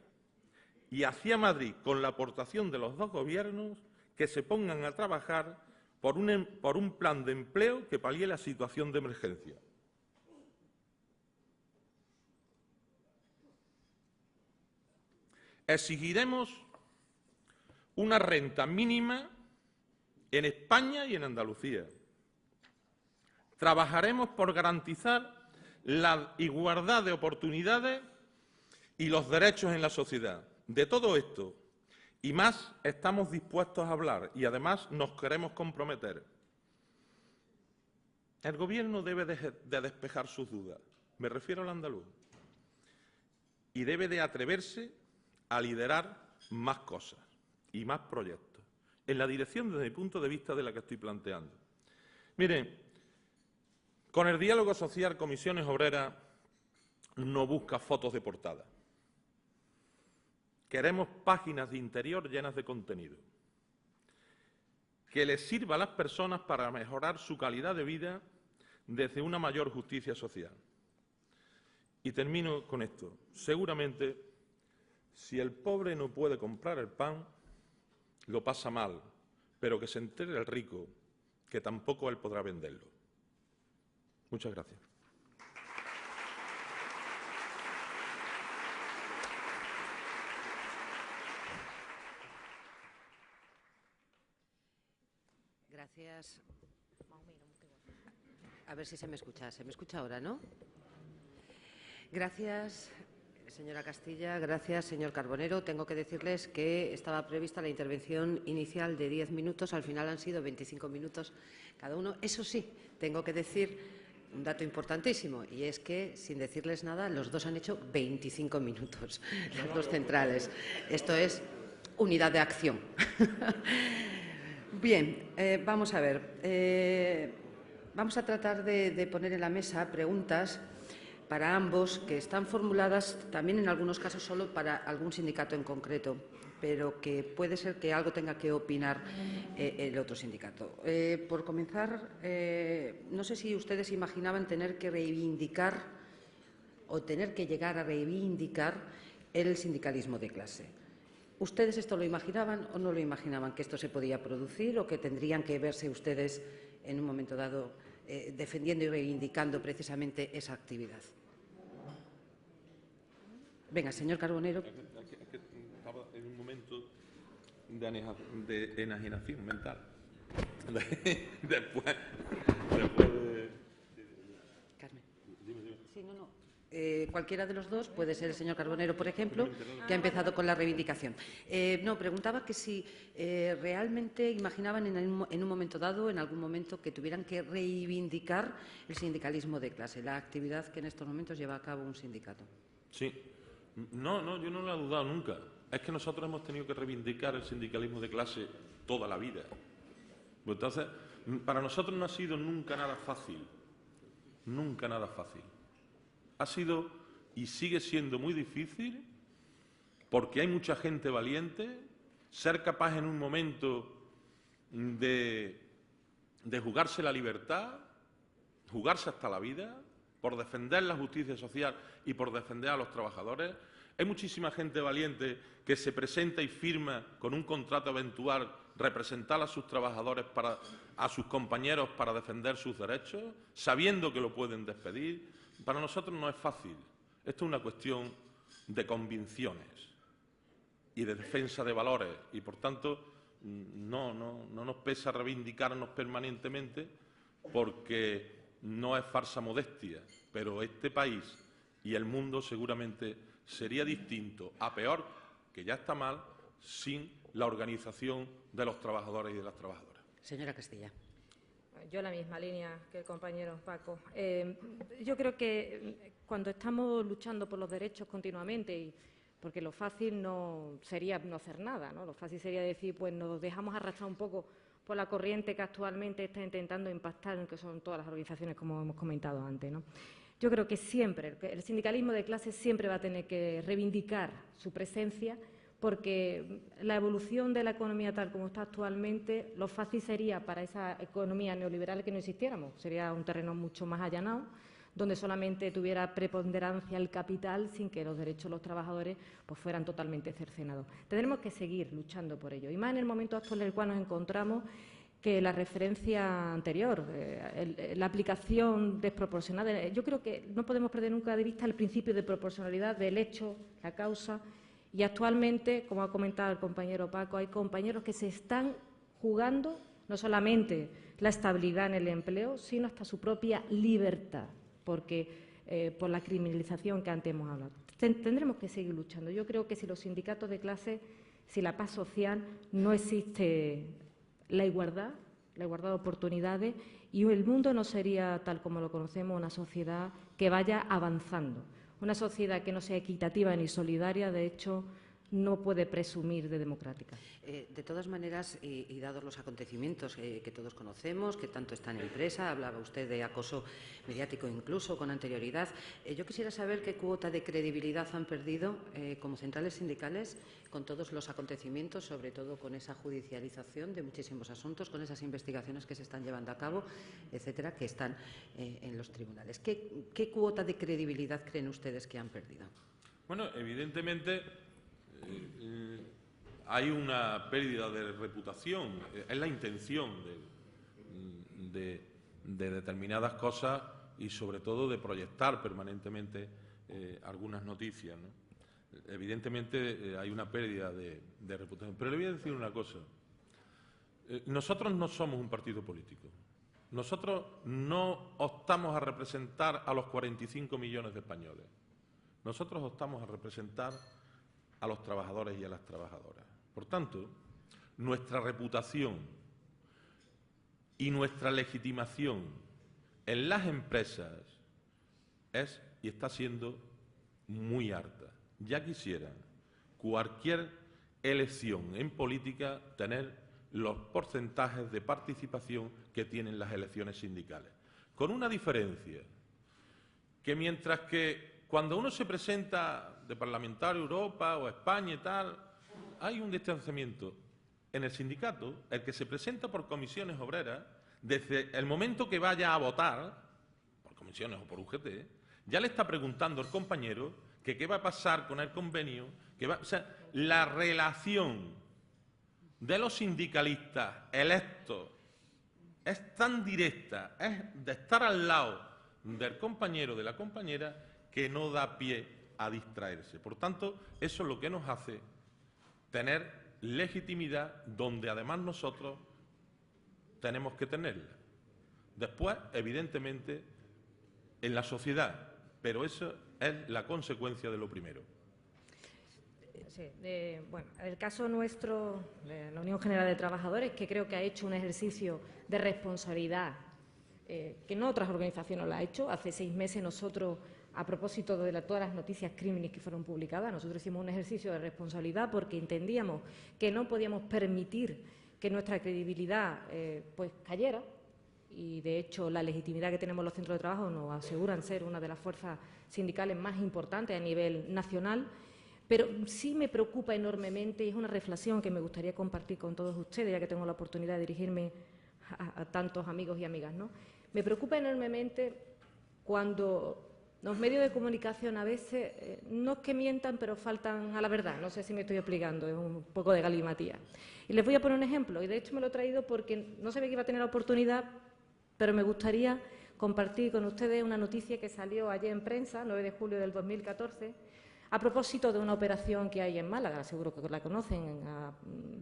y hacia Madrid, con la aportación de los dos gobiernos, que se pongan a trabajar por un plan de empleo que palíe la situación de emergencia. Exigiremos una renta mínima en España y en Andalucía. Trabajaremos por garantizar la igualdad de oportunidades y los derechos en la sociedad. De todo esto y más estamos dispuestos a hablar y además nos queremos comprometer. El Gobierno debe de despejar sus dudas, me refiero al andaluz, y debe de atreverse a liderar más cosas y más proyectos, en la dirección desde mi punto de vista de la que estoy planteando. Miren, con el diálogo social Comisiones Obreras no busca fotos de portada. Queremos páginas de interior llenas de contenido, que les sirva a las personas para mejorar su calidad de vida desde una mayor justicia social. Y termino con esto. Seguramente, si el pobre no puede comprar el pan, lo pasa mal, pero que se entere el rico, que tampoco él podrá venderlo. Muchas gracias. Gracias. A ver si se me escucha. Se me escucha ahora, ¿no? Gracias, señora Castilla. Gracias, señor Carbonero. Tengo que decirles que estaba prevista la intervención inicial de 10 minutos. Al final han sido 25 minutos cada uno. Eso sí, tengo que decir un dato importantísimo, y es que, sin decirles nada, los dos han hecho 25 minutos, los dos centrales. Esto es unidad de acción. Bien, vamos a ver. Vamos a tratar de poner en la mesa preguntas para ambos que están formuladas también en algunos casos solo para algún sindicato en concreto, pero que puede ser que algo tenga que opinar el otro sindicato. Por comenzar, no sé si ustedes imaginaban tener que reivindicar o tener que llegar a reivindicar el sindicalismo de clase. ¿Ustedes esto lo imaginaban o no lo imaginaban, que esto se podía producir o que tendrían que verse ustedes en un momento dado defendiendo y reivindicando precisamente esa actividad? Venga, señor Carbonero. Estaba en un momento de enajenación mental. Después de... Carmen. Sí, no. Cualquiera de los dos, puede ser el señor Carbonero, por ejemplo, que ha empezado con la reivindicación. No, preguntaba que si realmente imaginaban en un momento dado, en algún momento, que tuvieran que reivindicar el sindicalismo de clase, la actividad que en estos momentos lleva a cabo un sindicato. Sí. No, yo no lo he dudado nunca. Es que nosotros hemos tenido que reivindicar el sindicalismo de clase toda la vida. Entonces, para nosotros no ha sido nunca nada fácil. Nunca nada fácil. Ha sido y sigue siendo muy difícil porque hay mucha gente valiente, ser capaz en un momento de jugarse la libertad, jugarse hasta la vida, por defender la justicia social y por defender a los trabajadores. Hay muchísima gente valiente que se presenta y firma con un contrato eventual representar a sus trabajadores, a sus compañeros para defender sus derechos, sabiendo que lo pueden despedir. Para nosotros no es fácil. Esto es una cuestión de convicciones y de defensa de valores y, por tanto, no nos pesa reivindicarnos permanentemente porque no es falsa modestia, pero este país y el mundo seguramente sería distinto, a peor, que ya está mal, sin la organización de los trabajadores y de las trabajadoras. Señora Castilla. Yo en la misma línea que el compañero Paco. Yo creo que cuando estamos luchando por los derechos continuamente, porque lo fácil no sería no hacer nada, ¿no? Lo fácil sería decir, pues nos dejamos arrastrar un poco por la corriente que actualmente está intentando impactar en que son todas las organizaciones, como hemos comentado antes, ¿no? Yo creo que siempre, el sindicalismo de clase siempre va a tener que reivindicar su presencia, porque la evolución de la economía tal como está actualmente, lo fácil sería para esa economía neoliberal que no existiéramos, sería un terreno mucho más allanado, donde solamente tuviera preponderancia el capital sin que los derechos de los trabajadores pues, fueran totalmente cercenados. Tendremos que seguir luchando por ello, y más en el momento actual en el cual nos encontramos, que la referencia anterior, la aplicación desproporcionada. Yo creo que no podemos perder nunca de vista el principio de proporcionalidad del hecho, la causa, y actualmente, como ha comentado el compañero Paco, hay compañeros que se están jugando no solamente la estabilidad en el empleo, sino hasta su propia libertad, porque por la criminalización que antes hemos hablado. Tendremos que seguir luchando. Yo creo que si los sindicatos de clase, si la paz social, no existe la igualdad de oportunidades, y el mundo no sería, tal como lo conocemos, una sociedad que vaya avanzando. Una sociedad que no sea equitativa ni solidaria, de hecho, no puede presumir de democrática. De todas maneras, y dados los acontecimientos que todos conocemos, que tanto están en prensa, hablaba usted de acoso mediático incluso con anterioridad, yo quisiera saber qué cuota de credibilidad han perdido como centrales sindicales con todos los acontecimientos, sobre todo con esa judicialización de muchísimos asuntos, con esas investigaciones que se están llevando a cabo, etcétera, que están en los tribunales. ¿Qué cuota de credibilidad creen ustedes que han perdido? Bueno, evidentemente hay una pérdida de reputación, es la intención de determinadas cosas y sobre todo de proyectar permanentemente algunas noticias, ¿no? Evidentemente hay una pérdida de reputación, pero le voy a decir una cosa. Nosotros no somos un partido político. Nosotros no optamos a representar a los 45 millones de españoles. Nosotros optamos a representar a los trabajadores y a las trabajadoras. Por tanto, nuestra reputación y nuestra legitimación en las empresas es y está siendo muy alta. Ya quisieran cualquier elección en política tener los porcentajes de participación que tienen las elecciones sindicales. Con una diferencia, que mientras que cuando uno se presenta de parlamentario a Europa o a España y tal, hay un distanciamiento. En el sindicato, el que se presenta por comisiones obreras, desde el momento que vaya a votar, por comisiones o por UGT, ya le está preguntando al compañero que qué va a pasar con el convenio, o sea, la relación de los sindicalistas electos es tan directa, es de estar al lado del compañero, de la compañera, que no da pie a distraerse. Por tanto, eso es lo que nos hace tener legitimidad donde además nosotros tenemos que tenerla. Después, evidentemente, en la sociedad, pero eso es la consecuencia de lo primero. Sí, bueno, el caso nuestro, de la Unión General de Trabajadores, que creo que ha hecho un ejercicio de responsabilidad que no otras organizaciones lo han hecho. Hace 6 meses nosotros, a propósito de todas las noticias crímenes que fueron publicadas, nosotros hicimos un ejercicio de responsabilidad porque entendíamos que no podíamos permitir que nuestra credibilidad pues cayera, y de hecho la legitimidad que tenemos los centros de trabajo nos aseguran ser una de las fuerzas sindicales más importantes a nivel nacional. Pero sí me preocupa enormemente, y es una reflexión que me gustaría compartir con todos ustedes, ya que tengo la oportunidad de dirigirme a tantos amigos y amigas, ¿no? Me preocupa enormemente cuando los medios de comunicación a veces, no es que mientan, pero faltan a la verdad. No sé si me estoy explicando, es un poco de galimatía. Y les voy a poner un ejemplo, y de hecho me lo he traído porque no sabía que iba a tener la oportunidad, pero me gustaría compartir con ustedes una noticia que salió ayer en prensa, 9 de julio del 2014, a propósito de una operación que hay en Málaga, seguro que la conocen,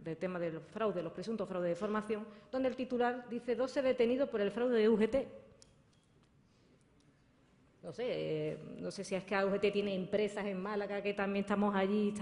del tema del fraude, los presuntos fraudes de formación, donde el titular dice 12 detenidos por el fraude de UGT. No sé si es que UGT tiene empresas en Málaga, que también estamos allí.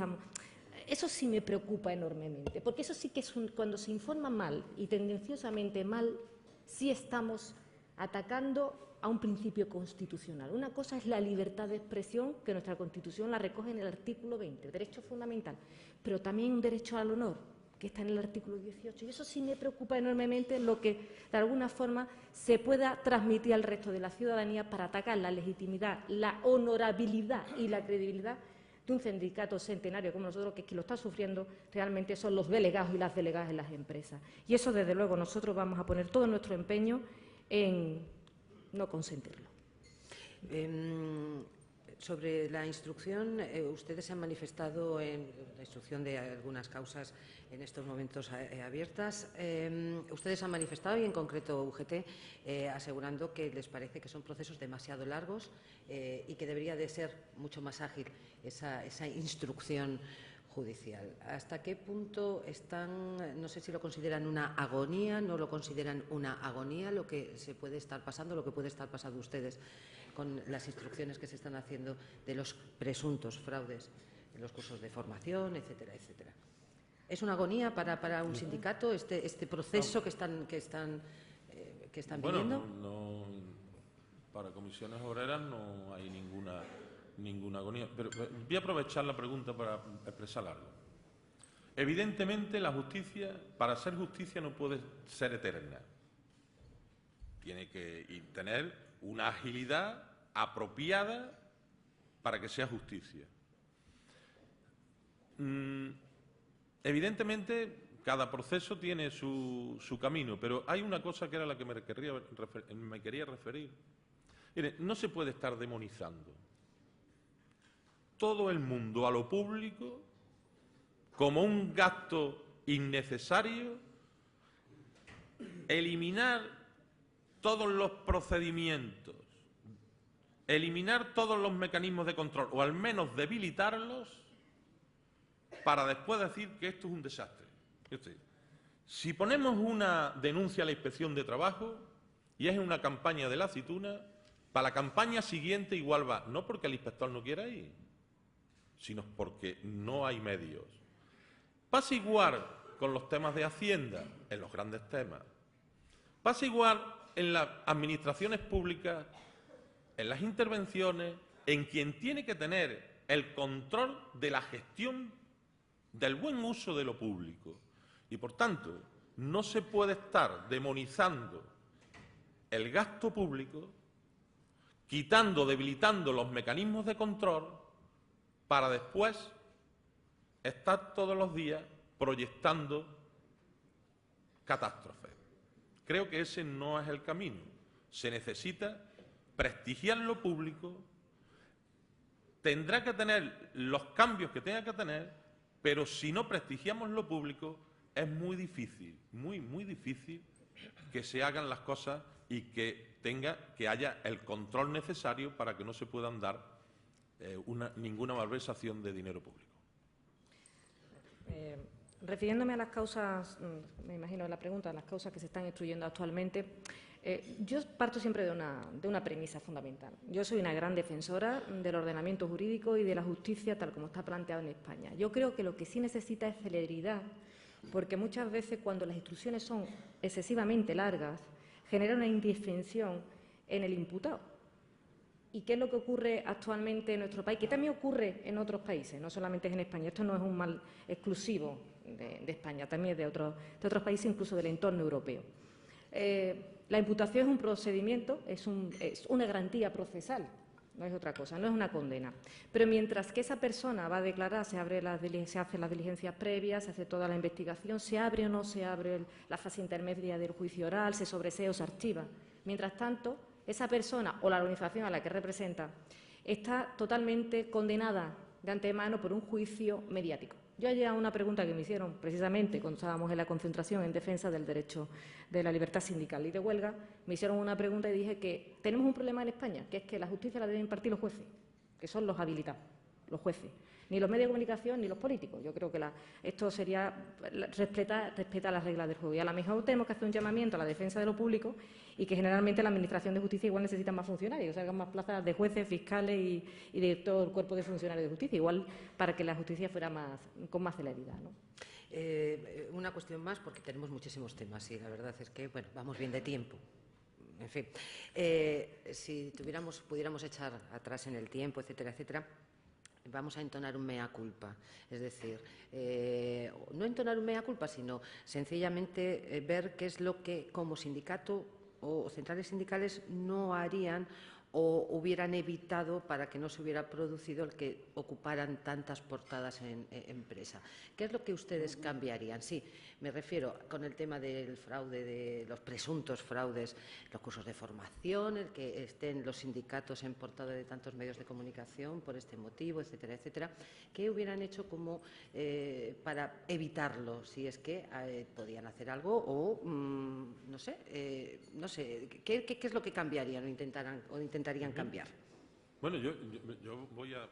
Eso sí me preocupa enormemente, porque eso sí que es cuando se informa mal y tendenciosamente mal, sí estamos atacando a un principio constitucional. Una cosa es la libertad de expresión, que nuestra Constitución la recoge en el artículo 20, derecho fundamental, pero también un derecho al honor, que está en el artículo 18. Y eso sí me preocupa enormemente, lo que de alguna forma se pueda transmitir al resto de la ciudadanía para atacar la legitimidad, la honorabilidad y la credibilidad de un sindicato centenario como nosotros, que lo está sufriendo realmente son los delegados y las delegadas en las empresas. Y eso, desde luego, nosotros vamos a poner todo nuestro empeño en no consentirlo. Sobre la instrucción, ustedes se han manifestado en la instrucción de algunas causas en estos momentos abiertas. Ustedes han manifestado, y en concreto UGT, asegurando que les parece que son procesos demasiado largos y que debería de ser mucho más ágil esa instrucción judicial. ¿Hasta qué punto están, no sé si lo consideran una agonía, no lo consideran una agonía, lo que se puede estar pasando, lo que puede estar pasando ustedes con las instrucciones que se están haciendo de los presuntos fraudes en los cursos de formación, etcétera, etcétera? ¿Es una agonía para un sindicato este proceso que están viviendo? No, para comisiones obreras no hay ninguna agonía. Pero voy a aprovechar la pregunta para expresar algo. Evidentemente, la justicia, para ser justicia, no puede ser eterna. Tiene que tener una agilidad apropiada para que sea justicia. Evidentemente, cada proceso tiene su camino, pero hay una cosa que era la que me quería referir. Mire, no se puede estar demonizando todo el mundo a lo público como un gasto innecesario, eliminar todos los procedimientos, eliminar todos los mecanismos de control, o al menos debilitarlos, para después decir que esto es un desastre. Si ponemos una denuncia a la Inspección de Trabajo y es una campaña de la aceituna, para la campaña siguiente igual va, no porque el inspector no quiera ir, sino porque no hay medios. Pasa igual con los temas de Hacienda, en los grandes temas. Pasa igual en las administraciones públicas, en las intervenciones, en quien tiene que tener el control de la gestión del buen uso de lo público. Y, por tanto, no se puede estar demonizando el gasto público, quitando, debilitando los mecanismos de control para después estar todos los días proyectando catástrofes. Creo que ese no es el camino. Se necesita prestigiar lo público, tendrá que tener los cambios que tenga que tener, pero si no prestigiamos lo público, es muy difícil, muy difícil que se hagan las cosas y que haya el control necesario para que no se puedan dar ninguna malversación de dinero público. Refiriéndome a las causas, me imagino de la pregunta, a las causas que se están instruyendo actualmente, yo parto siempre de una premisa fundamental. Yo soy una gran defensora del ordenamiento jurídico y de la justicia tal como está planteado en España. Yo creo que lo que sí necesita es celeridad, porque muchas veces cuando las instrucciones son excesivamente largas, genera una indefensión en el imputado. ¿Y qué es lo que ocurre actualmente en nuestro país? Que también ocurre en otros países, no solamente es en España. Esto no es un mal exclusivo de España, también es de otros países, incluso del entorno europeo. La imputación es un procedimiento, es una garantía procesal, no es otra cosa, no es una condena. Pero mientras que esa persona va a declarar, se hacen las diligencias previas, se hace toda la investigación, se abre o no se abre la fase intermedia del juicio oral, se sobresea o se archiva. Mientras tanto, esa persona o la organización a la que representa está totalmente condenada de antemano por un juicio mediático. Yo ayer a una pregunta que me hicieron precisamente cuando estábamos en la concentración en defensa del derecho de la libertad sindical y de huelga, me hicieron una pregunta y dije que tenemos un problema en España, que es que la justicia la deben impartir los jueces, que son los habilitados, los jueces. Ni los medios de comunicación ni los políticos. Yo creo que esto sería respetar las reglas del juego. Y a lo mejor tenemos que hacer un llamamiento a la defensa de lo público y que generalmente la Administración de Justicia igual necesita más funcionarios, o sea, más plazas de jueces, fiscales y de todo el cuerpo de funcionarios de justicia, igual para que la justicia fuera con más celeridad, ¿no? Una cuestión más, porque tenemos muchísimos temas y la verdad es que, bueno, vamos bien de tiempo. En fin, si pudiéramos echar atrás en el tiempo, etcétera, etcétera, vamos a entonar un mea culpa, es decir, no entonar un mea culpa, sino sencillamente ver qué es lo que como sindicato o centrales sindicales no harían o hubieran evitado para que no se hubiera producido el que ocuparan tantas portadas en prensa. ¿Qué es lo que ustedes cambiarían? Sí, me refiero con el tema del fraude, de los presuntos fraudes, los cursos de formación, el que estén los sindicatos en portada de tantos medios de comunicación por este motivo, etcétera, etcétera. ¿Qué hubieran hecho como para evitarlo? Si es que podían hacer algo o, no sé, ¿qué es lo que cambiarían o intentarían cambiar? Bueno, yo voy a...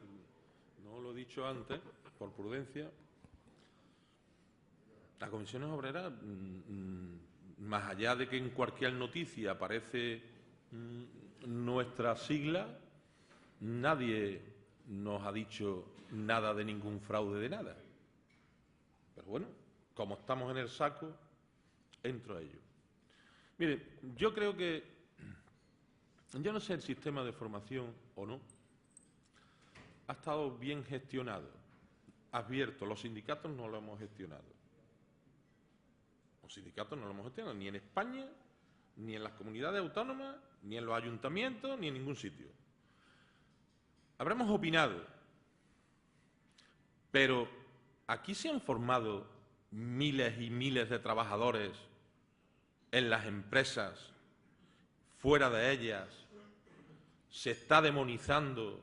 No lo he dicho antes, por prudencia. Las comisiones obreras, más allá de que en cualquier noticia aparece nuestra sigla, nadie nos ha dicho nada de ningún fraude de nada. Pero bueno, como estamos en el saco, entro a ello. Mire, yo creo que, yo no sé el sistema de formación o no, ha estado bien gestionado. Advierto, los sindicatos no lo hemos gestionado. Los sindicatos no lo hemos gestionado ni en España, ni en las comunidades autónomas, ni en los ayuntamientos, ni en ningún sitio. Habremos opinado, pero aquí se han formado miles y miles de trabajadores en las empresas, fuera de ellas, se está demonizando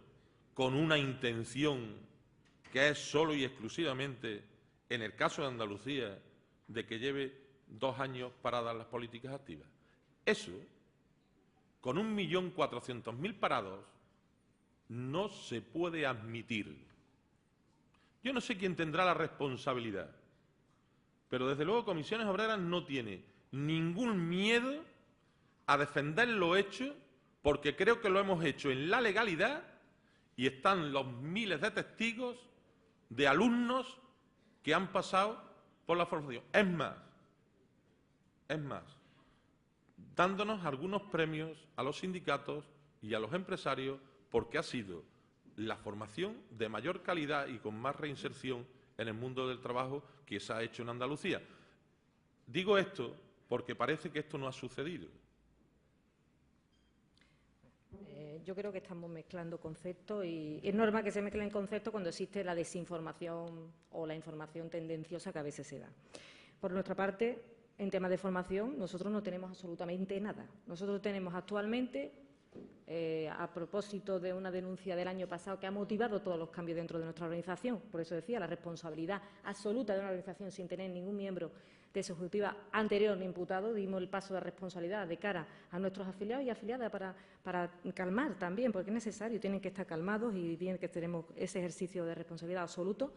con una intención que es solo y exclusivamente, en el caso de Andalucía, de que lleve 2 años paradas las políticas activas. Eso, con 1.400.000 parados, no se puede admitir. Yo no sé quién tendrá la responsabilidad, pero desde luego Comisiones Obreras no tiene ningún miedo a defender lo hecho, porque creo que lo hemos hecho en la legalidad y están los miles de testigos de alumnos que han pasado por la formación. Es más, dándonos algunos premios a los sindicatos y a los empresarios porque ha sido la formación de mayor calidad y con más reinserción en el mundo del trabajo que se ha hecho en Andalucía. Digo esto porque parece que esto no ha sucedido. Yo creo que estamos mezclando conceptos y es normal que se mezclen conceptos cuando existe la desinformación o la información tendenciosa que a veces se da. Por nuestra parte, en temas de formación, nosotros no tenemos absolutamente nada. Nosotros tenemos actualmente, a propósito de una denuncia del año pasado que ha motivado todos los cambios dentro de nuestra organización, por eso decía, la responsabilidad absoluta de una organización sin tener ningún miembro de su ejecutiva anterior ni imputado, dimos el paso de responsabilidad de cara a nuestros afiliados y afiliadas para calmar también, porque es necesario, tienen que estar calmados y bien que tenemos ese ejercicio de responsabilidad absoluto,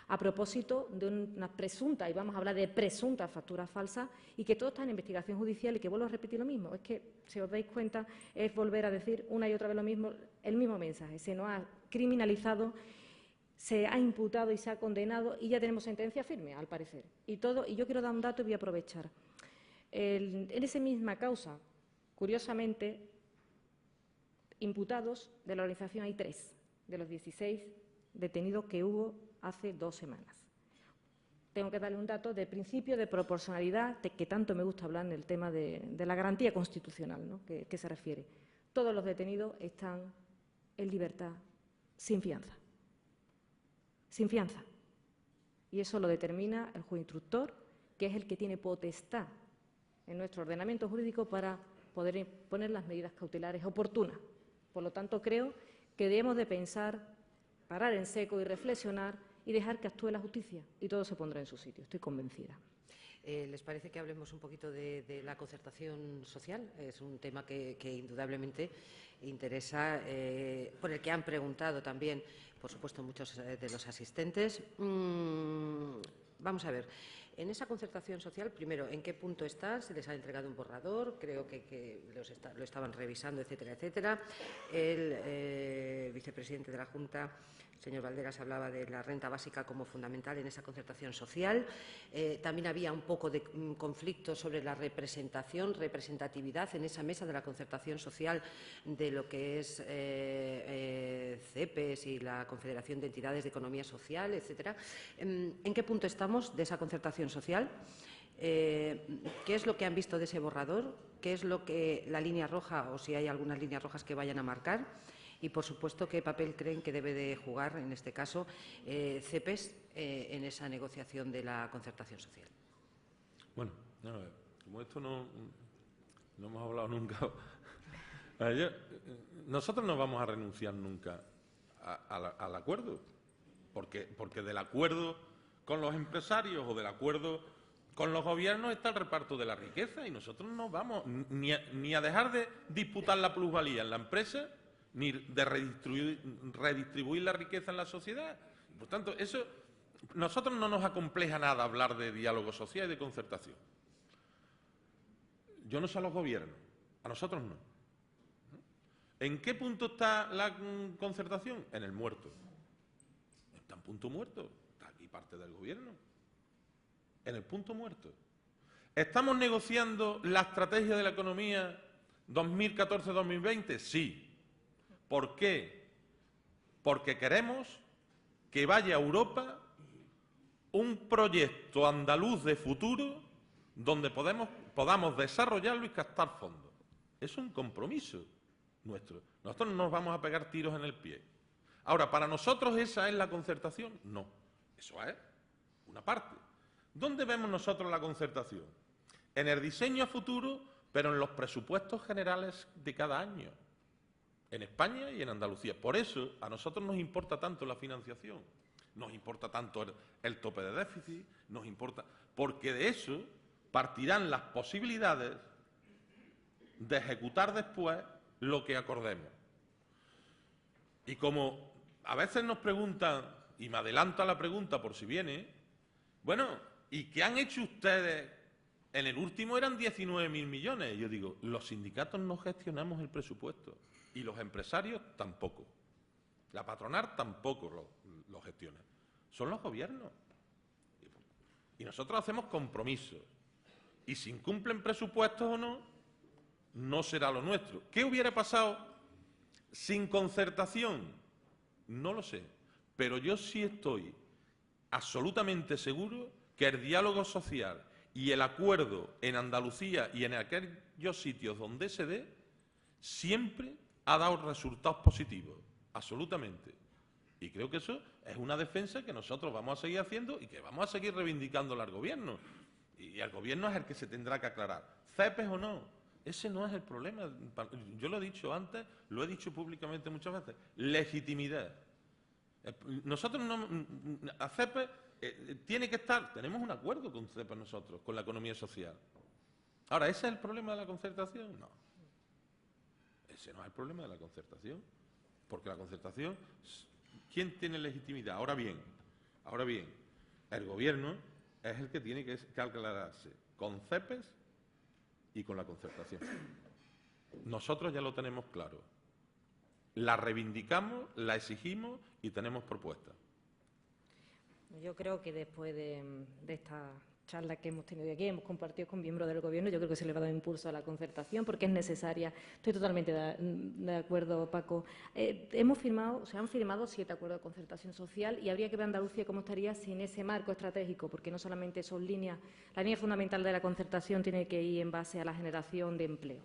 a propósito de una presunta, y vamos a hablar de presuntas facturas falsas, y que todo está en investigación judicial y que vuelvo a repetir lo mismo. Es que, si os dais cuenta, es volver a decir una y otra vez lo mismo, el mismo mensaje. Se nos ha criminalizado, se ha imputado y se ha condenado y ya tenemos sentencia firme, al parecer. Y yo quiero dar un dato y voy a aprovechar. En esa misma causa, curiosamente, imputados de la organización hay 3, de los 16 detenidos que hubo hace 2 semanas. Tengo que darle un dato de principio de proporcionalidad, de que tanto me gusta hablar en el tema de la garantía constitucional, ¿no?, que se refiere. Todos los detenidos están en libertad sin fianza. Sin fianza. Y eso lo determina el juez instructor, que es el que tiene potestad en nuestro ordenamiento jurídico para poder poner las medidas cautelares oportunas. Por lo tanto, creo que debemos de pensar, parar en seco y reflexionar y dejar que actúe la justicia y todo se pondrá en su sitio. Estoy convencida. ¿Les parece que hablemos un poquito de la concertación social? Es un tema que indudablemente interesa, por el que han preguntado también, por supuesto, muchos de los asistentes. Vamos a ver, en esa concertación social, primero, ¿en qué punto está? ¿Se les ha entregado un borrador? Creo que lo estaban revisando, etcétera, etcétera. El vicepresidente de la Junta, señor Valderas, hablaba de la renta básica como fundamental en esa concertación social. También había un poco de conflicto sobre la representatividad en esa mesa de la concertación social de lo que es CEPES y la Confederación de Entidades de Economía Social, etcétera. ¿En qué punto estamos de esa concertación social? ¿Qué es lo que han visto de ese borrador? ¿Qué es lo que la línea roja, o si hay algunas líneas rojas que vayan a marcar? Y, por supuesto, ¿qué papel creen que debe de jugar, en este caso, CEPES en esa negociación de la concertación social? Bueno, como esto no hemos hablado nunca, nosotros no vamos a renunciar nunca al acuerdo, porque del acuerdo con los empresarios o del acuerdo con los gobiernos está el reparto de la riqueza y nosotros no vamos ni a dejar de disputar la plusvalía en la empresa ni de redistribuir la riqueza en la sociedad. Por tanto, nosotros no nos acompleja nada hablar de diálogo social y de concertación. Yo no sé a los gobiernos, a nosotros no. ¿En qué punto está la concertación? En el muerto. Está en punto muerto. Está aquí parte del gobierno. En el punto muerto. ¿Estamos negociando la estrategia de la economía 2014-2020? Sí. ¿Por qué? Porque queremos que vaya a Europa un proyecto andaluz de futuro donde podamos desarrollarlo y captar fondos. Es un compromiso nuestro. Nosotros no nos vamos a pegar tiros en el pie. Ahora, ¿para nosotros esa es la concertación? No. Eso es una parte. ¿Dónde vemos nosotros la concertación? En el diseño a futuro, pero en los presupuestos generales de cada año. En España y en Andalucía. Por eso a nosotros nos importa tanto la financiación, nos importa tanto el tope de déficit, nos importa, porque de eso partirán las posibilidades de ejecutar después lo que acordemos. Y como a veces nos preguntan, y me adelanto a la pregunta por si viene, bueno, ¿y qué han hecho ustedes? En el último eran 19.000 millones. Y yo digo, los sindicatos no gestionamos el presupuesto. Y los empresarios tampoco. La patronal tampoco lo gestiona. Son los gobiernos. Y nosotros hacemos compromisos. Y si incumplen presupuestos o no, no será lo nuestro. ¿Qué hubiera pasado sin concertación? No lo sé, pero yo sí estoy absolutamente seguro que el diálogo social y el acuerdo en Andalucía y en aquellos sitios donde se dé, siempre ha dado resultados positivos, absolutamente. Y creo que eso es una defensa que nosotros vamos a seguir haciendo y que vamos a seguir reivindicándole al Gobierno. Y el Gobierno es el que se tendrá que aclarar. ¿CEPES o no? Ese no es el problema. Yo lo he dicho antes, lo he dicho públicamente muchas veces. Legitimidad. Nosotros no... A CEPES tiene que estar... Tenemos un acuerdo con CEPES nosotros, con la economía social. Ahora, ¿ese es el problema de la concertación? No. Ese no es el problema de la concertación. Porque la concertación... ¿Quién tiene legitimidad? Ahora bien, el Gobierno es el que tiene que aclararse con CEPES y con la concertación. Nosotros ya lo tenemos claro. La reivindicamos, la exigimos y tenemos propuestas. Yo creo que después de esta charla que hemos tenido aquí, hemos compartido con miembros del Gobierno, yo creo que se le va a dar impulso a la concertación porque es necesaria. Estoy totalmente de acuerdo, Paco. Se han firmado 7 acuerdos de concertación social y habría que ver Andalucía cómo estaría sin ese marco estratégico, porque no solamente son líneas, la línea fundamental de la concertación tiene que ir en base a la generación de empleo.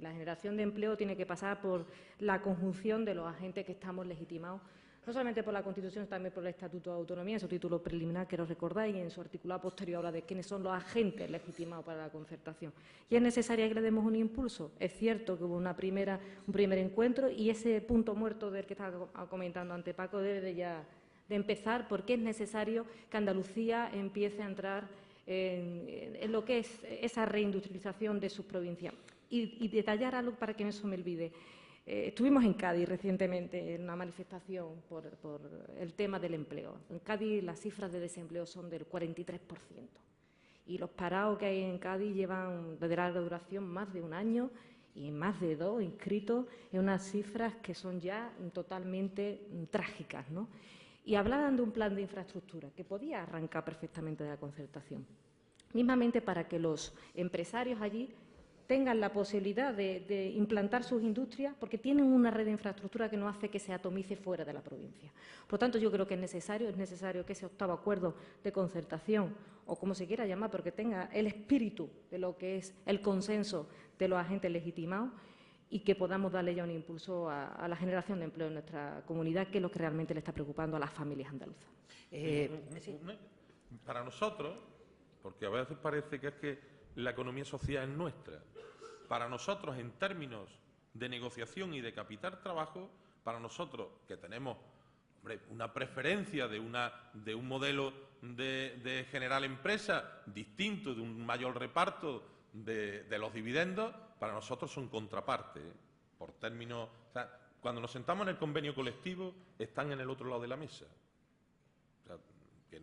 La generación de empleo tiene que pasar por la conjunción de los agentes que estamos legitimados, no solamente por la Constitución, sino también por el Estatuto de Autonomía, en su título preliminar, que lo recordáis, y en su articulado posterior habla de quiénes son los agentes legitimados para la concertación. Y es necesario que le demos un impulso. Es cierto que hubo un primer encuentro y ese punto muerto del que estaba comentando ante Paco debe ya de empezar, porque es necesario que Andalucía empiece a entrar en lo que es esa reindustrialización de sus provincias. Y detallar algo para que no se me olvide. Estuvimos en Cádiz recientemente en una manifestación por el tema del empleo. En Cádiz las cifras de desempleo son del 43%. Y los parados que hay en Cádiz llevan de larga duración más de un año y más de 2 inscritos en unas cifras que son ya totalmente trágicas, ¿no? Y hablaban de un plan de infraestructura que podía arrancar perfectamente de la concertación. Mismamente para que los empresarios allí tengan la posibilidad de implantar sus industrias, porque tienen una red de infraestructura que no hace que se atomice fuera de la provincia. Por lo tanto, yo creo que es necesario que ese 8º acuerdo de concertación, o como se quiera llamar, porque tenga el espíritu de lo que es el consenso de los agentes legitimados y que podamos darle ya un impulso a la generación de empleo en nuestra comunidad, que es lo que realmente le está preocupando a las familias andaluzas. Para nosotros, porque a veces parece que es que la economía social es nuestra. Para nosotros, en términos de negociación y de capital trabajo, para nosotros, que tenemos una preferencia de un modelo de general empresa distinto, de un mayor reparto de los dividendos, para nosotros son contraparte, por términos... O sea, cuando nos sentamos en el convenio colectivo, están en el otro lado de la mesa. O sea, que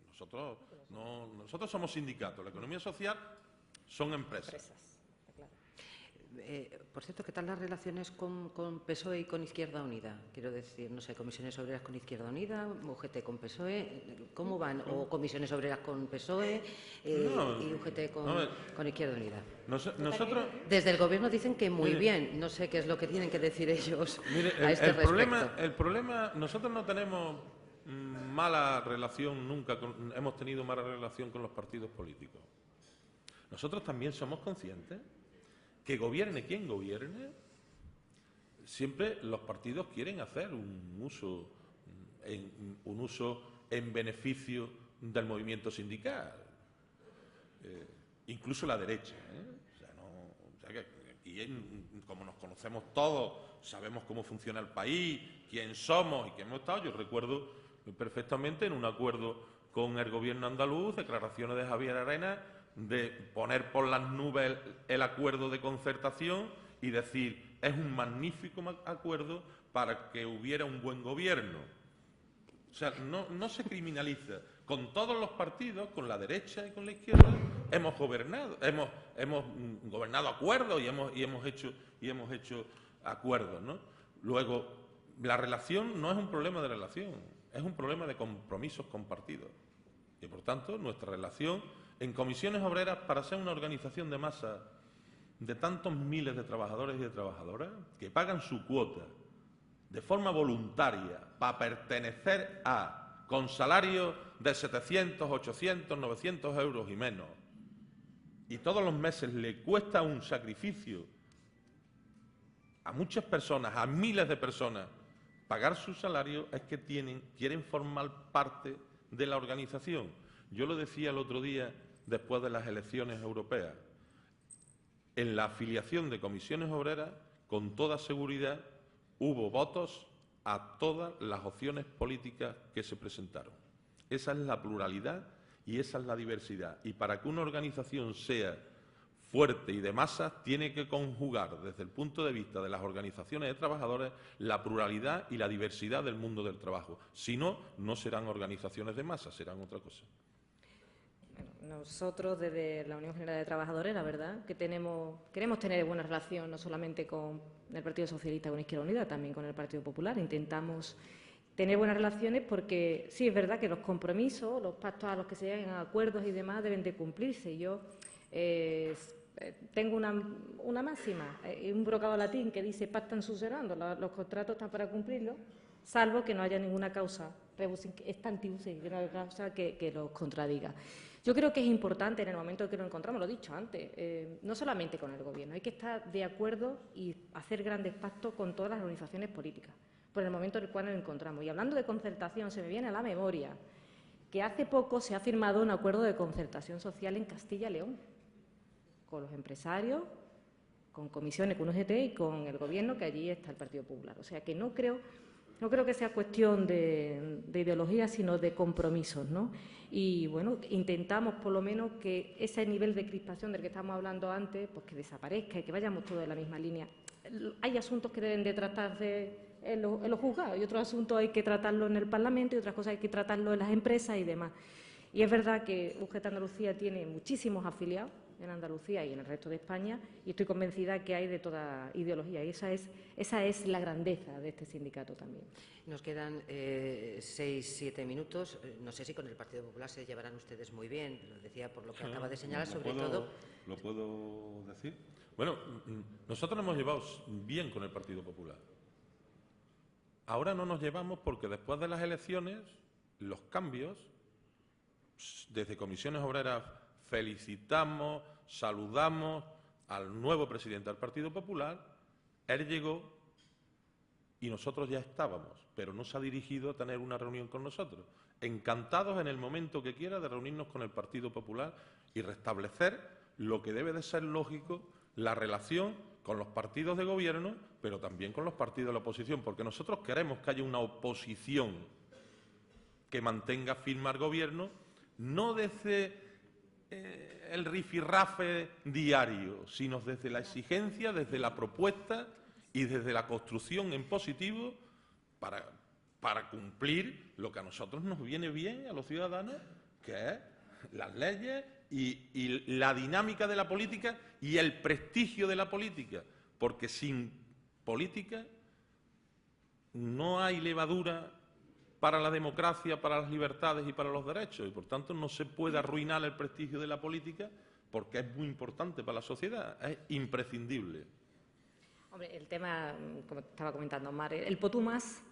nosotros somos sindicatos, la economía social son empresas. Por cierto, ¿qué tal las relaciones con PSOE y con Izquierda Unida? Quiero decir, no sé, Comisiones Obreras con Izquierda Unida, UGT con PSOE, ¿cómo van? ¿O Comisiones Obreras con PSOE y UGT con Izquierda Unida? Nosotros... Desde el Gobierno dicen que muy bien, no sé qué es lo que tienen que decir ellos a este respecto. El problema, nosotros no tenemos mala relación nunca, hemos tenido mala relación con los partidos políticos. Nosotros también somos conscientes que gobierne quien gobierne, siempre los partidos quieren hacer un uso en beneficio del movimiento sindical, incluso la derecha. Como nos conocemos todos, sabemos cómo funciona el país, quién somos y quién hemos estado. Yo recuerdo perfectamente en un acuerdo con el Gobierno andaluz, declaraciones de Javier Arenas, de poner por las nubes el acuerdo de concertación y decir, es un magnífico acuerdo para que hubiera un buen gobierno. O sea, no se criminaliza. Con todos los partidos, con la derecha y con la izquierda, hemos gobernado acuerdos y hemos hecho acuerdos, ¿no? Luego, la relación no es un problema de relación, es un problema de compromisos compartidos. Y, por tanto, nuestra relación en Comisiones Obreras, para ser una organización de masa, de tantos miles de trabajadores y de trabajadoras que pagan su cuota de forma voluntaria para pertenecer con salarios de 700, 800, 900 euros y menos, y todos los meses le cuesta un sacrificio a muchas personas, a miles de personas, pagar su salario, es que quieren formar parte de la organización. Yo lo decía el otro día, después de las elecciones europeas, en la afiliación de comisiones obreras, con toda seguridad, hubo votos a todas las opciones políticas que se presentaron. Esa es la pluralidad y esa es la diversidad. Y para que una organización sea fuerte y de masas, tiene que conjugar, desde el punto de vista de las organizaciones de trabajadores, la pluralidad y la diversidad del mundo del trabajo. Si no, no serán organizaciones de masas, serán otra cosa. Nosotros, desde la Unión General de Trabajadores, la verdad, que queremos tener buena relación no solamente con el Partido Socialista, con Izquierda Unida, también con el Partido Popular. Intentamos tener buenas relaciones porque sí es verdad que los compromisos, los pactos a los que se llegan a acuerdos y demás deben de cumplirse. Yo tengo una máxima, un brocado latín que dice pactam sunt servanda, los contratos están para cumplirlos, salvo que no haya ninguna causa rebus stantibus, que no haya causa que los contradiga. Yo creo que es importante en el momento en que nos encontramos, lo he dicho antes, no solamente con el Gobierno, hay que estar de acuerdo y hacer grandes pactos con todas las organizaciones políticas, por el momento en el cual nos encontramos. Y hablando de concertación, se me viene a la memoria que hace poco se ha firmado un acuerdo de concertación social en Castilla y León, con los empresarios, con comisiones, con UGT y con el Gobierno, que allí está el Partido Popular. O sea que no creo que sea cuestión de ideología, sino de compromisos, ¿no? Y, bueno, intentamos por lo menos que ese nivel de crispación del que estamos hablando antes, pues que desaparezca y que vayamos todos en la misma línea. Hay asuntos que deben de tratarse en los juzgados y otros asuntos hay que tratarlos en el Parlamento y otras cosas hay que tratarlos en las empresas y demás. Y es verdad que UGT Andalucía tiene muchísimos afiliados en Andalucía y en el resto de España, y estoy convencida que hay de toda ideología, y esa es la grandeza de este sindicato también. Nos quedan 6-7 minutos. No sé si con el Partido Popular se llevarán ustedes muy bien, lo decía por lo que acaba de señalar, sobre todo. ¿Lo puedo decir? Bueno, nosotros nos hemos llevado bien con el Partido Popular. Ahora no nos llevamos porque después de las elecciones, los cambios, desde comisiones obreras, felicitamos, saludamos al nuevo presidente del Partido Popular. Él llegó y nosotros ya estábamos, pero no se ha dirigido a tener una reunión con nosotros. Encantados en el momento que quiera de reunirnos con el Partido Popular y restablecer lo que debe de ser lógico, la relación con los partidos de gobierno, pero también con los partidos de la oposición, porque nosotros queremos que haya una oposición que mantenga firme al gobierno, no desde el rifirrafe diario, sino desde la exigencia, desde la propuesta y desde la construcción en positivo para cumplir lo que a nosotros nos viene bien, a los ciudadanos, que es las leyes y la dinámica de la política y el prestigio de la política, porque sin política no hay levadura para la democracia, para las libertades y para los derechos, y por tanto no se puede arruinar el prestigio de la política porque es muy importante para la sociedad, es imprescindible. Hombre, el tema, como estaba comentando Mar, el potumás,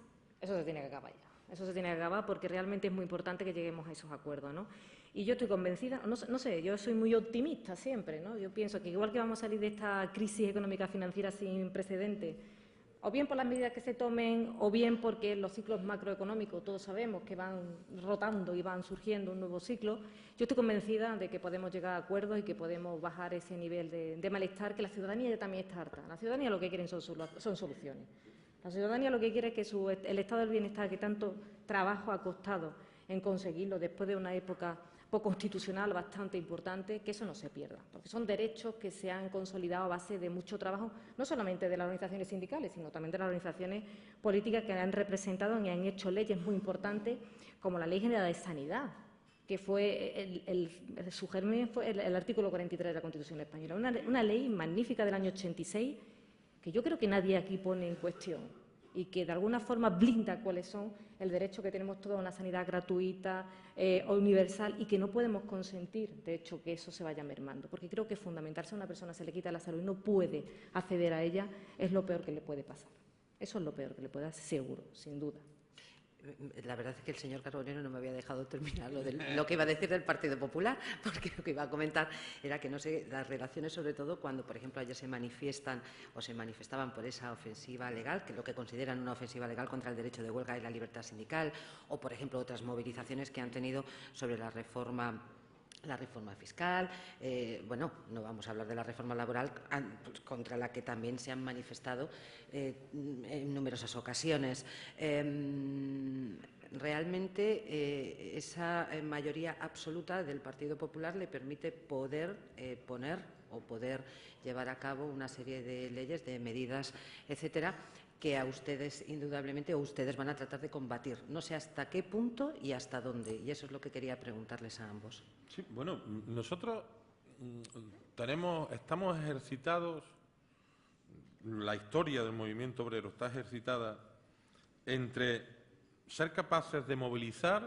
eso se tiene que acabar ya. Eso se tiene que acabar porque realmente es muy importante que lleguemos a esos acuerdos, ¿no? Y yo estoy convencida, no sé, yo soy muy optimista siempre, ¿no? Yo pienso que igual que vamos a salir de esta crisis económica financiera sin precedentes, o bien por las medidas que se tomen, o bien porque los ciclos macroeconómicos, todos sabemos que van rotando y van surgiendo un nuevo ciclo, yo estoy convencida de que podemos llegar a acuerdos y que podemos bajar ese nivel de malestar, que la ciudadanía ya también está harta. La ciudadanía lo que quiere son soluciones. La ciudadanía lo que quiere es que el estado del bienestar que tanto trabajo ha costado en conseguirlo después de una época constitucional bastante importante, que eso no se pierda, porque son derechos que se han consolidado a base de mucho trabajo, no solamente de las organizaciones sindicales, sino también de las organizaciones políticas que han representado y han hecho leyes muy importantes, como la Ley General de Sanidad, que fue su germen fue el artículo 43 de la Constitución española, una ley magnífica del año 86, que yo creo que nadie aquí pone en cuestión. y que de alguna forma blinda cuáles son el derecho que tenemos todos a una sanidad gratuita, universal, y que no podemos consentir, de hecho, que eso se vaya mermando. Porque creo que fundamental, si a una persona se le quita la salud y no puede acceder a ella, es lo peor que le puede pasar. Eso es lo peor que le puede dar, seguro, sin duda. La verdad es que el señor Carbonero no me había dejado terminar lo que iba a decir del Partido Popular, porque lo que iba a comentar era que no sé, las relaciones, sobre todo cuando, por ejemplo, ayer se manifiestan o se manifestaban por esa ofensiva legal, que es lo que consideran una ofensiva legal contra el derecho de huelga y la libertad sindical, o, por ejemplo, otras movilizaciones que han tenido sobre la reforma fiscal, bueno, no vamos a hablar de la reforma laboral, contra la que también se han manifestado en numerosas ocasiones. Realmente esa mayoría absoluta del Partido Popular le permite poder poner o poder llevar a cabo una serie de leyes, de medidas, etcétera, que a ustedes, indudablemente, o ustedes van a tratar de combatir. No sé hasta qué punto y hasta dónde. Y eso es lo que quería preguntarles a ambos. Sí, bueno, nosotros estamos ejercitados, la historia del movimiento obrero está ejercitada entre ser capaces de movilizar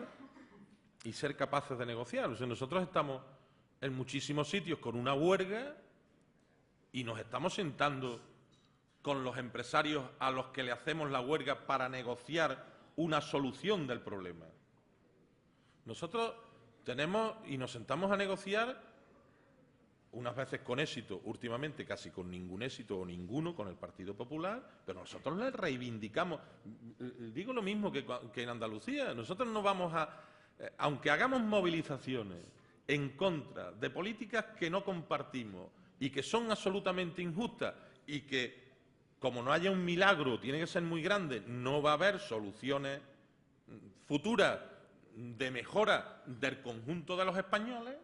y ser capaces de negociar. O sea, nosotros estamos en muchísimos sitios con una huelga y nos estamos sentando con los empresarios a los que le hacemos la huelga para negociar una solución del problema. Nosotros tenemos y nos sentamos a negociar, unas veces con éxito, últimamente casi con ningún éxito o ninguno con el Partido Popular, pero nosotros le reivindicamos. Digo lo mismo que en Andalucía. Nosotros no vamos aunque hagamos movilizaciones en contra de políticas que no compartimos y que son absolutamente injustas y que, como no haya un milagro, tiene que ser muy grande, no va a haber soluciones futuras de mejora del conjunto de los españoles,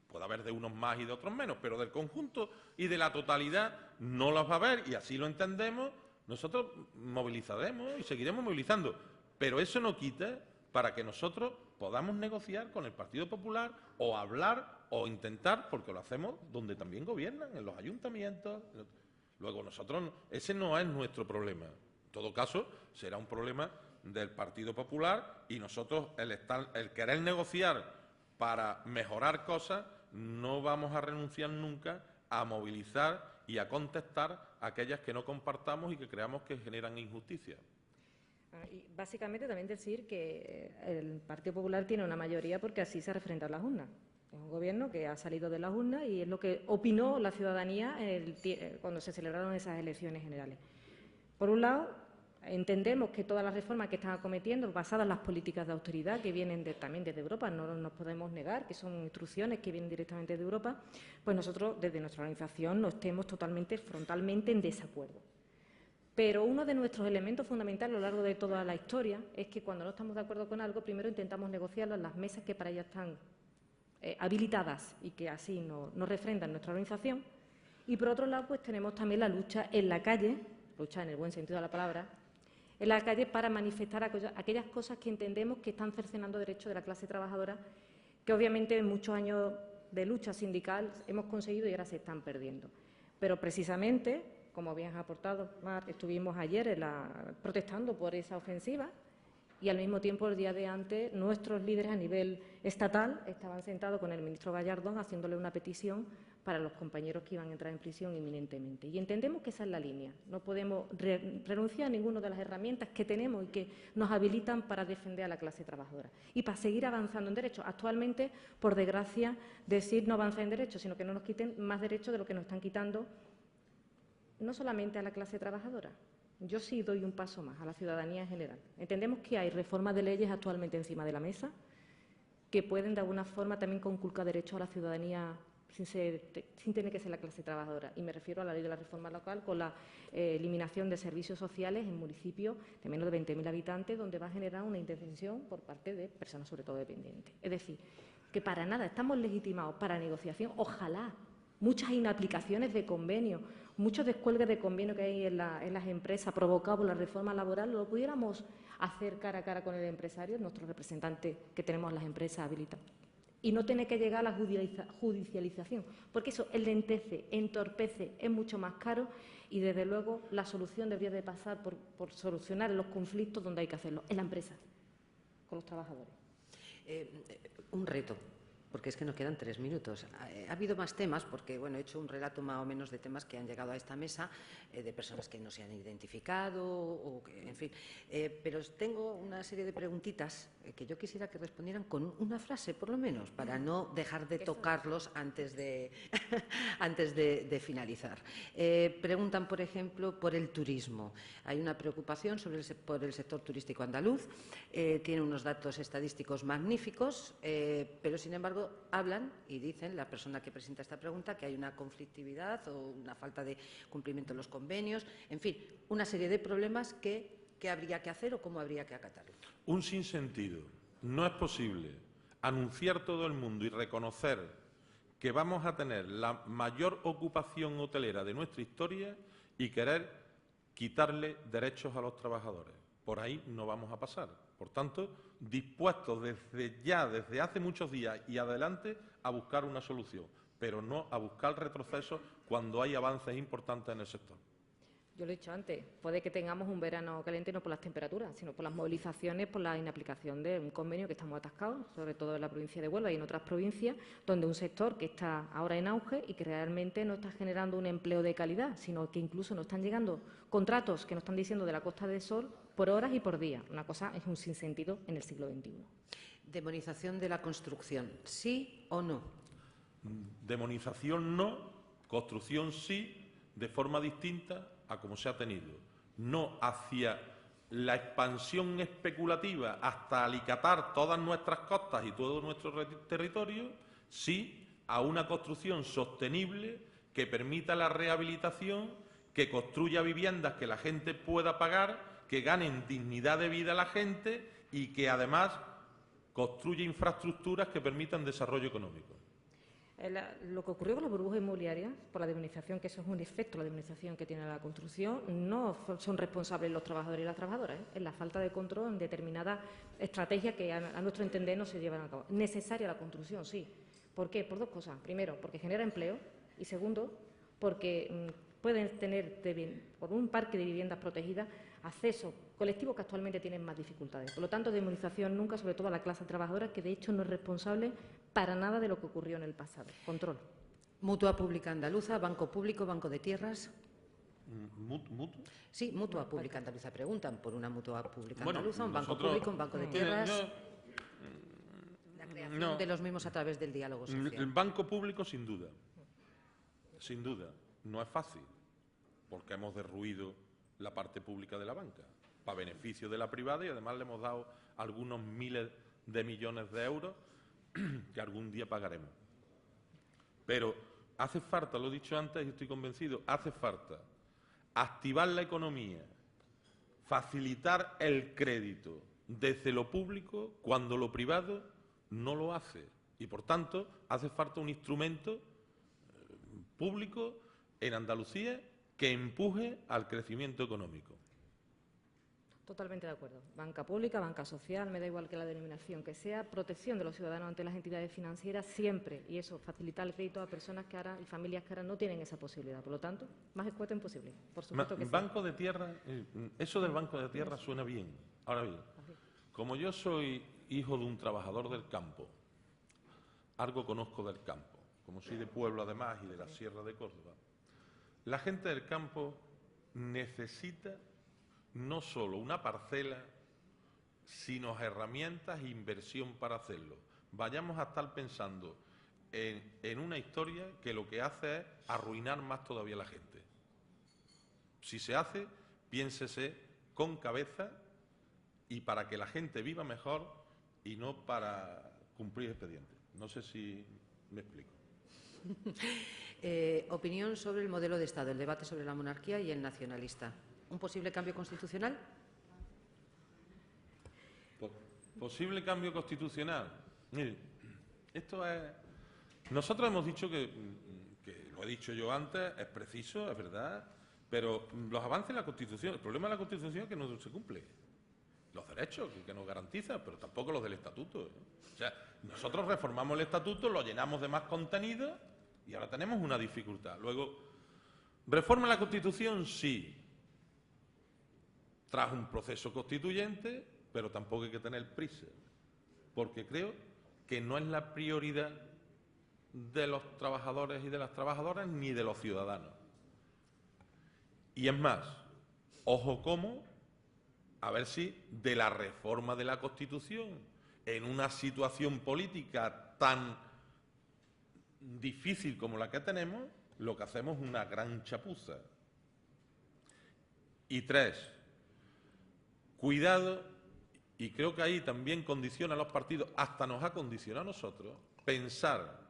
puede haber de unos más y de otros menos, pero del conjunto y de la totalidad no las va a haber, y así lo entendemos. Nosotros movilizaremos y seguiremos movilizando, pero eso no quita para que nosotros podamos negociar con el Partido Popular o hablar o intentar, porque lo hacemos donde también gobiernan, en los ayuntamientos. Luego nosotros, ese no es nuestro problema. En todo caso, será un problema del Partido Popular, y nosotros, el querer negociar para mejorar cosas, no vamos a renunciar nunca a movilizar y a contestar aquellas que no compartamos y que creamos que generan injusticia. Y básicamente también decir que el Partido Popular tiene una mayoría porque así se ha refrendado las urnas. Es un gobierno que ha salido de las urnas y es lo que opinó la ciudadanía cuando se celebraron esas elecciones generales. Por un lado, entendemos que todas las reformas que están acometiendo, basadas en las políticas de austeridad que vienen también desde Europa, no nos podemos negar que son instrucciones que vienen directamente de Europa, pues nosotros desde nuestra organización no estemos frontalmente en desacuerdo. Pero uno de nuestros elementos fundamentales a lo largo de toda la historia es que cuando no estamos de acuerdo con algo, primero intentamos negociarlo en las mesas que para ello están habilitadas y que así nos refrendan nuestra organización. Y por otro lado, pues tenemos también la lucha en la calle, lucha en el buen sentido de la palabra, en la calle para manifestar aquellas cosas que entendemos que están cercenando derechos de la clase trabajadora, que obviamente en muchos años de lucha sindical hemos conseguido y ahora se están perdiendo. Pero precisamente, como bien ha aportado Mar, estuvimos ayer protestando por esa ofensiva y al mismo tiempo el día de antes nuestros líderes a nivel estatal estaban sentados con el ministro Gallardón haciéndole una petición para los compañeros que iban a entrar en prisión inminentemente. Y entendemos que esa es la línea. No podemos renunciar a ninguna de las herramientas que tenemos y que nos habilitan para defender a la clase trabajadora y para seguir avanzando en derechos. Actualmente, por desgracia, decir no avanzar en derechos, sino que no nos quiten más derechos de lo que nos están quitando, no solamente a la clase trabajadora. Yo sí doy un paso más a la ciudadanía en general. Entendemos que hay reformas de leyes actualmente encima de la mesa que pueden de alguna forma también conculcar derechos a la ciudadanía sin tener que ser la clase trabajadora. Y me refiero a la ley de la reforma local con la eliminación de servicios sociales en municipios de menos de 20.000 habitantes, donde va a generar una intervención por parte de personas sobre todo dependientes. Es decir, que para nada estamos legitimados para negociación. Ojalá muchas inaplicaciones de convenios, muchos descuelgues de convenio que hay en las empresas provocados por la reforma laboral, lo pudiéramos hacer cara a cara con el empresario, nuestros representantes que tenemos las empresas habilitadas, y no tener que llegar a la judicialización, porque eso enlentece, entorpece, es mucho más caro Y, desde luego, la solución debería de pasar por solucionar los conflictos donde hay que hacerlo, en la empresa, con los trabajadores. Un reto, porque es que nos quedan 3 minutos. Ha habido más temas, porque bueno, he hecho un relato más o menos de temas que han llegado a esta mesa, de personas que no se han identificado, o que, en fin. Pero tengo una serie de preguntitas que yo quisiera que respondieran con una frase, por lo menos, para no dejar de tocarlos antes de, antes de finalizar. Preguntan, por ejemplo, por el turismo. Hay una preocupación por el sector turístico andaluz. Tiene unos datos estadísticos magníficos, pero, sin embargo, hablan y dicen, la persona que presenta esta pregunta, que hay una conflictividad o una falta de cumplimiento de los convenios, en fin, una serie de problemas que habría que hacer o cómo habría que acatarlo. Un sinsentido. No es posible anunciar todo el mundo y reconocer que vamos a tener la mayor ocupación hotelera de nuestra historia y querer quitarle derechos a los trabajadores. Por ahí no vamos a pasar. Por tanto, dispuestos desde hace muchos días y adelante a buscar una solución, pero no a buscar retrocesos cuando hay avances importantes en el sector. Yo lo he dicho antes, puede que tengamos un verano caliente no por las temperaturas, sino por las movilizaciones, por la inaplicación de un convenio que estamos atascados, sobre todo en la provincia de Huelva y en otras provincias, donde un sector que está ahora en auge y que realmente no está generando un empleo de calidad, sino que incluso nos están llegando contratos que nos están diciendo de la Costa del Sol por horas y por día. Una cosa es un sinsentido en el siglo XXI. Demonización de la construcción, ¿sí o no? Demonización no, construcción sí, de forma distinta a como se ha tenido. No hacia la expansión especulativa hasta alicatar todas nuestras costas y todo nuestro territorio, sí a una construcción sostenible que permita la rehabilitación, que construya viviendas que la gente pueda pagar, que ganen dignidad de vida a la gente y que además construya infraestructuras que permitan desarrollo económico. Lo que ocurrió con las burbujas inmobiliarias, por la demonización, que eso es un efecto, la demonización que tiene la construcción, no son responsables los trabajadores y las trabajadoras, es la falta de control en determinadas estrategias que a nuestro entender no se llevan a cabo. Necesaria la construcción, sí. ¿Por qué? Por dos cosas. Primero, porque genera empleo y, segundo, porque pueden tener, por un parque de viviendas protegidas, acceso colectivos que actualmente tienen más dificultades. Por lo tanto, demonización nunca, sobre todo a la clase trabajadora, que de hecho no es responsable para nada de lo que ocurrió en el pasado. Control. Mutua Pública Andaluza, Banco Público, Banco de Tierras. ¿Mutua? Sí, Mutua Pública Andaluza. Preguntan por una Mutua Pública Bueno, Andaluza, un Banco Público, un Banco de Tierras. La creación de los mismos a través del diálogo social. El banco público, sin duda. Sin duda. No es fácil, porque hemos derruido la parte pública de la banca, para beneficio de la privada, y además le hemos dado algunos miles de millones de euros que algún día pagaremos. Pero hace falta, lo he dicho antes y estoy convencido, hace falta activar la economía, facilitar el crédito desde lo público cuando lo privado no lo hace. Y, por tanto, hace falta un instrumento público en Andalucía que empuje al crecimiento económico. Totalmente de acuerdo. Banca pública, banca social, me da igual que la denominación que sea, protección de los ciudadanos ante las entidades financieras siempre, y eso facilita el crédito a personas que ahora y familias que ahora no tienen esa posibilidad. Por lo tanto, más escueto imposible. Por supuesto que sí. Banco de tierra, eso del banco de tierra suena bien. Ahora bien, como yo soy hijo de un trabajador del campo, algo conozco del campo, como soy de pueblo además y de la Sierra de Córdoba, la gente del campo necesita no solo una parcela, sino herramientas e inversión para hacerlo. Vayamos a estar pensando en una historia que lo que hace es arruinar más todavía a la gente. Si se hace, piénsese con cabeza y para que la gente viva mejor y no para cumplir expedientes. No sé si me explico. Opinión sobre el modelo de Estado, el debate sobre la monarquía y el nacionalista. ¿Un posible cambio constitucional? ¿Posible cambio constitucional? Mire, esto es... Nosotros hemos dicho que lo he dicho yo antes, es preciso, es verdad, pero los avances en la Constitución, el problema de la Constitución es que no se cumple. Los derechos que nos garantiza, pero tampoco los del Estatuto. O sea, nosotros reformamos el Estatuto, lo llenamos de más contenido y ahora tenemos una dificultad. Luego, ¿Reforma la Constitución? Sí. Tras un proceso constituyente, pero tampoco hay que tener prisa, porque creo que no es la prioridad de los trabajadores y de las trabajadoras ni de los ciudadanos. Y es más, ojo cómo, a ver si de la reforma de la Constitución, en una situación política tan difícil como la que tenemos, lo que hacemos es una gran chapuza. Y 3, cuidado, y creo que ahí también condiciona a los partidos, hasta nos ha condicionado a nosotros, pensar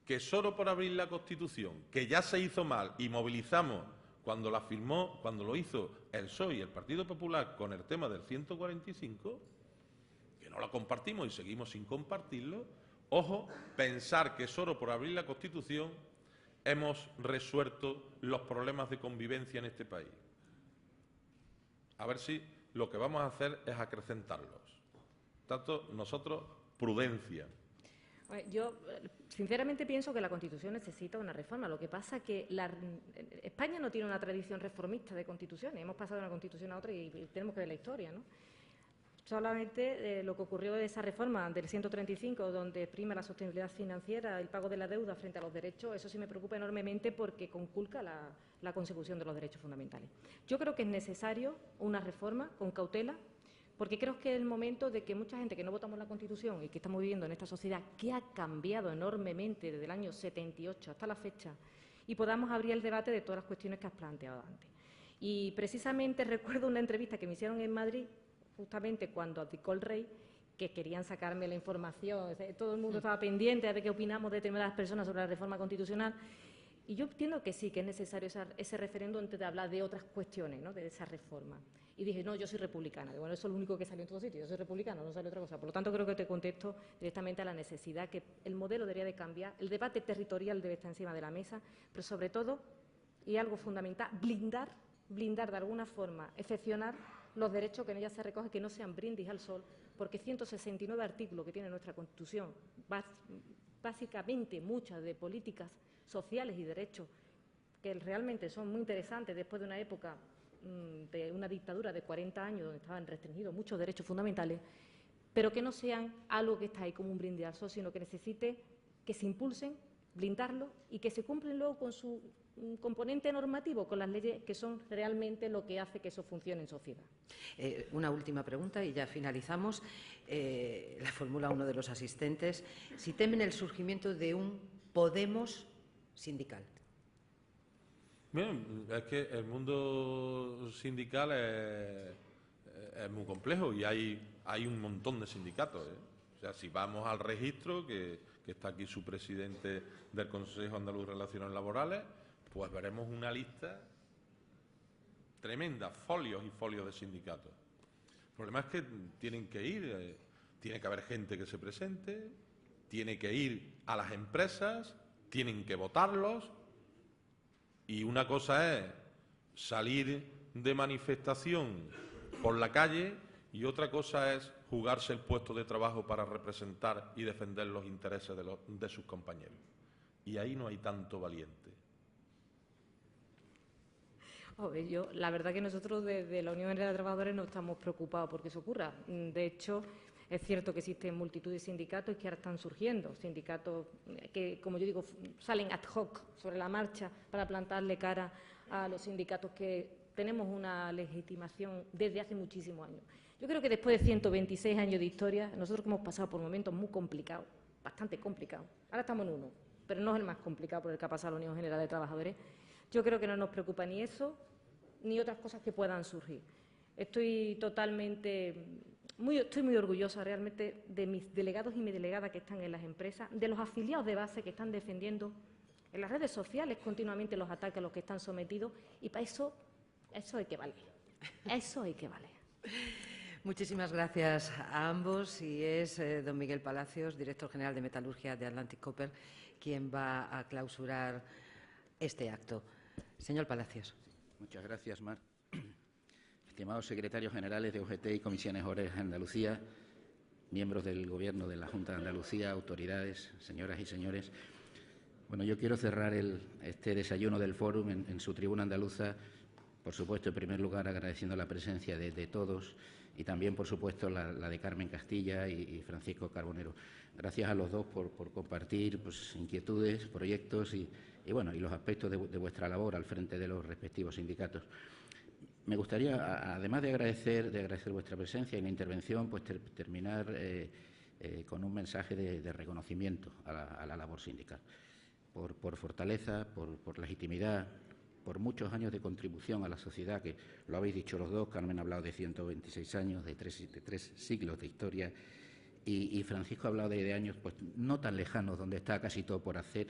que solo por abrir la Constitución, que ya se hizo mal y movilizamos cuando la firmó, cuando lo hizo el PSOE y el Partido Popular con el tema del 145, que no lo compartimos y seguimos sin compartirlo, ojo, pensar que solo por abrir la Constitución hemos resuelto los problemas de convivencia en este país. A ver si lo que vamos a hacer es acrecentarlos. Tanto nosotros, prudencia. Yo, sinceramente, pienso que la Constitución necesita una reforma. Lo que pasa es que España no tiene una tradición reformista de constituciones. Hemos pasado de una constitución a otra y tenemos que ver la historia, ¿no? Solamente lo que ocurrió de esa reforma del 135, donde prima la sostenibilidad financiera, el pago de la deuda frente a los derechos, eso sí me preocupa enormemente porque conculca la consecución de los derechos fundamentales. Yo creo que es necesario una reforma con cautela, porque creo que es el momento de que mucha gente que no votamos la Constitución y que estamos viviendo en esta sociedad que ha cambiado enormemente desde el año 78 hasta la fecha, y podamos abrir el debate de todas las cuestiones que has planteado antes. Y precisamente recuerdo una entrevista que me hicieron en Madrid, justamente cuando abdicó el rey, que querían sacarme la información, todo el mundo estaba pendiente a ver qué opinamos de determinadas personas sobre la reforma constitucional, y yo entiendo que sí, que es necesario ese referéndum antes de hablar de otras cuestiones, ¿no?, de esa reforma. Y dije, no, yo soy republicana. Bueno, eso es lo único que salió en todos sitios, yo soy republicana, no sale otra cosa. Por lo tanto, creo que te contesto directamente a la necesidad que el modelo debería de cambiar, el debate territorial debe estar encima de la mesa, pero sobre todo, y algo fundamental, blindar de alguna forma, excepcionar los derechos que en ella se recogen, que no sean brindis al sol, porque 169 artículos que tiene nuestra Constitución, básicamente muchas de políticas sociales y derechos, que realmente son muy interesantes después de una época de una dictadura de 40 años donde estaban restringidos muchos derechos fundamentales, pero que no sean algo que está ahí como un brindis al sol, sino que necesite que se impulsen, blindarlo y que se cumplen luego con su componente normativo, con las leyes que son realmente lo que hace que eso funcione en sociedad. Una última pregunta y ya finalizamos. La formula uno de los asistentes. Si temen el surgimiento de un Podemos sindical. Bien, es que el mundo sindical es muy complejo y hay un montón de sindicatos, ¿eh? O sea, si vamos al registro, que está aquí su presidente del Consejo Andaluz de Relaciones Laborales, pues veremos una lista tremenda, folios y folios de sindicatos. El problema es que tienen que ir, tiene que haber gente que se presente, tiene que ir a las empresas, tienen que votarlos, y una cosa es salir de manifestación por la calle y otra cosa es jugarse el puesto de trabajo para representar y defender los intereses de sus compañeros. Y ahí no hay tanto valiente. La verdad que nosotros desde la Unión General de Trabajadores no estamos preocupados porque eso ocurra. De hecho, es cierto que existen multitud de sindicatos y que ahora están surgiendo sindicatos que, como yo digo, salen ad hoc sobre la marcha para plantarle cara a los sindicatos que tenemos una legitimación desde hace muchísimos años. Yo creo que después de 126 años de historia, nosotros hemos pasado por momentos muy complicados, bastante complicados. Ahora estamos en uno, pero no es el más complicado por el que ha pasado la Unión General de Trabajadores. Yo creo que no nos preocupa ni eso, ni otras cosas que puedan surgir. Estoy muy orgullosa realmente de mis delegados y mis delegadas que están en las empresas, de los afiliados de base que están defendiendo en las redes sociales continuamente los ataques a los que están sometidos, y para eso hay que valer. Eso hay que valer. Muchísimas gracias a ambos, y es don Miguel Palacios, director general de Metalurgia de Atlantic Copper, quien va a clausurar este acto. Señor Palacios. Muchas gracias, Mar. Estimados secretarios generales de UGT y comisiones obreras de Andalucía, miembros del Gobierno de la Junta de Andalucía, autoridades, señoras y señores, Bueno, yo quiero cerrar este desayuno del Fórum en su tribuna andaluza, por supuesto, en primer lugar, agradeciendo la presencia de todos y también, por supuesto, la de Carmen Castilla y Francisco Carbonero. Gracias a los dos por compartir pues, inquietudes, proyectos y los aspectos de vuestra labor al frente de los respectivos sindicatos. Me gustaría, además de agradecer vuestra presencia y la intervención, pues terminar con un mensaje de reconocimiento a la labor sindical. Por fortaleza, por legitimidad, por muchos años de contribución a la sociedad, que lo habéis dicho los dos. Carmen ha hablado de 126 años, de tres siglos de historia, y Francisco ha hablado de años pues no tan lejanos, donde está casi todo por hacer,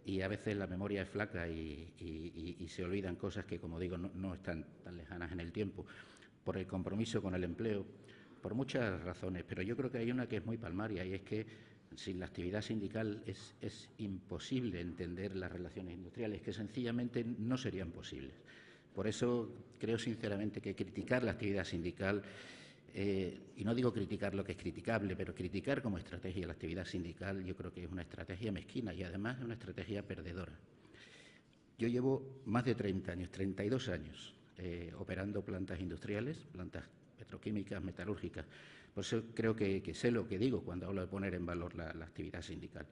y a veces la memoria es flaca y se olvidan cosas que, como digo, no están tan lejanas en el tiempo, por el compromiso con el empleo, por muchas razones, pero yo creo que hay una que es muy palmaria, y es que sin la actividad sindical es imposible entender las relaciones industriales, que sencillamente no serían posibles. Por eso creo sinceramente que criticar la actividad sindical, y no digo criticar lo que es criticable, pero criticar como estrategia la actividad sindical, yo creo que es una estrategia mezquina y además es una estrategia perdedora. Yo llevo más de 30 años, 32 años, operando plantas industriales, plantas petroquímicas, metalúrgicas. Por eso creo que sé lo que digo cuando hablo de poner en valor la actividad sindical.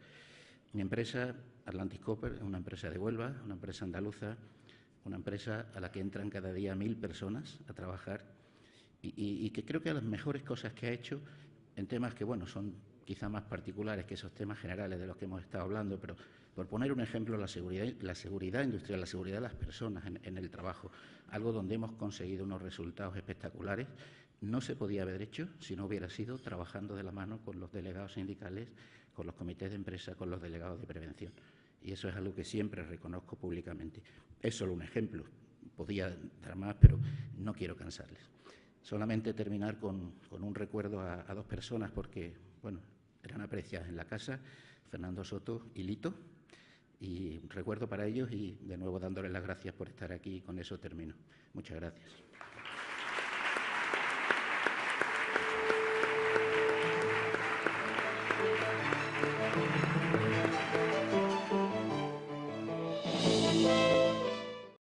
Mi empresa, Atlantic Copper, es una empresa de Huelva, una empresa andaluza, una empresa a la que entran cada día 1000 personas a trabajar y que creo que las mejores cosas que ha hecho en temas que, bueno, son quizá más particulares que esos temas generales de los que hemos estado hablando, pero por poner un ejemplo, la seguridad industrial, la seguridad de las personas en el trabajo, algo donde hemos conseguido unos resultados espectaculares. No se podía haber hecho si no hubiera sido trabajando de la mano con los delegados sindicales, con los comités de empresa, con los delegados de prevención. Y eso es algo que siempre reconozco públicamente. Es solo un ejemplo. Podía dar más, pero no quiero cansarles. Solamente terminar con un recuerdo a dos personas porque, bueno, eran apreciadas en la casa, Fernando Soto y Lito, y recuerdo para ellos y de nuevo dándoles las gracias por estar aquí y con eso termino. Muchas gracias.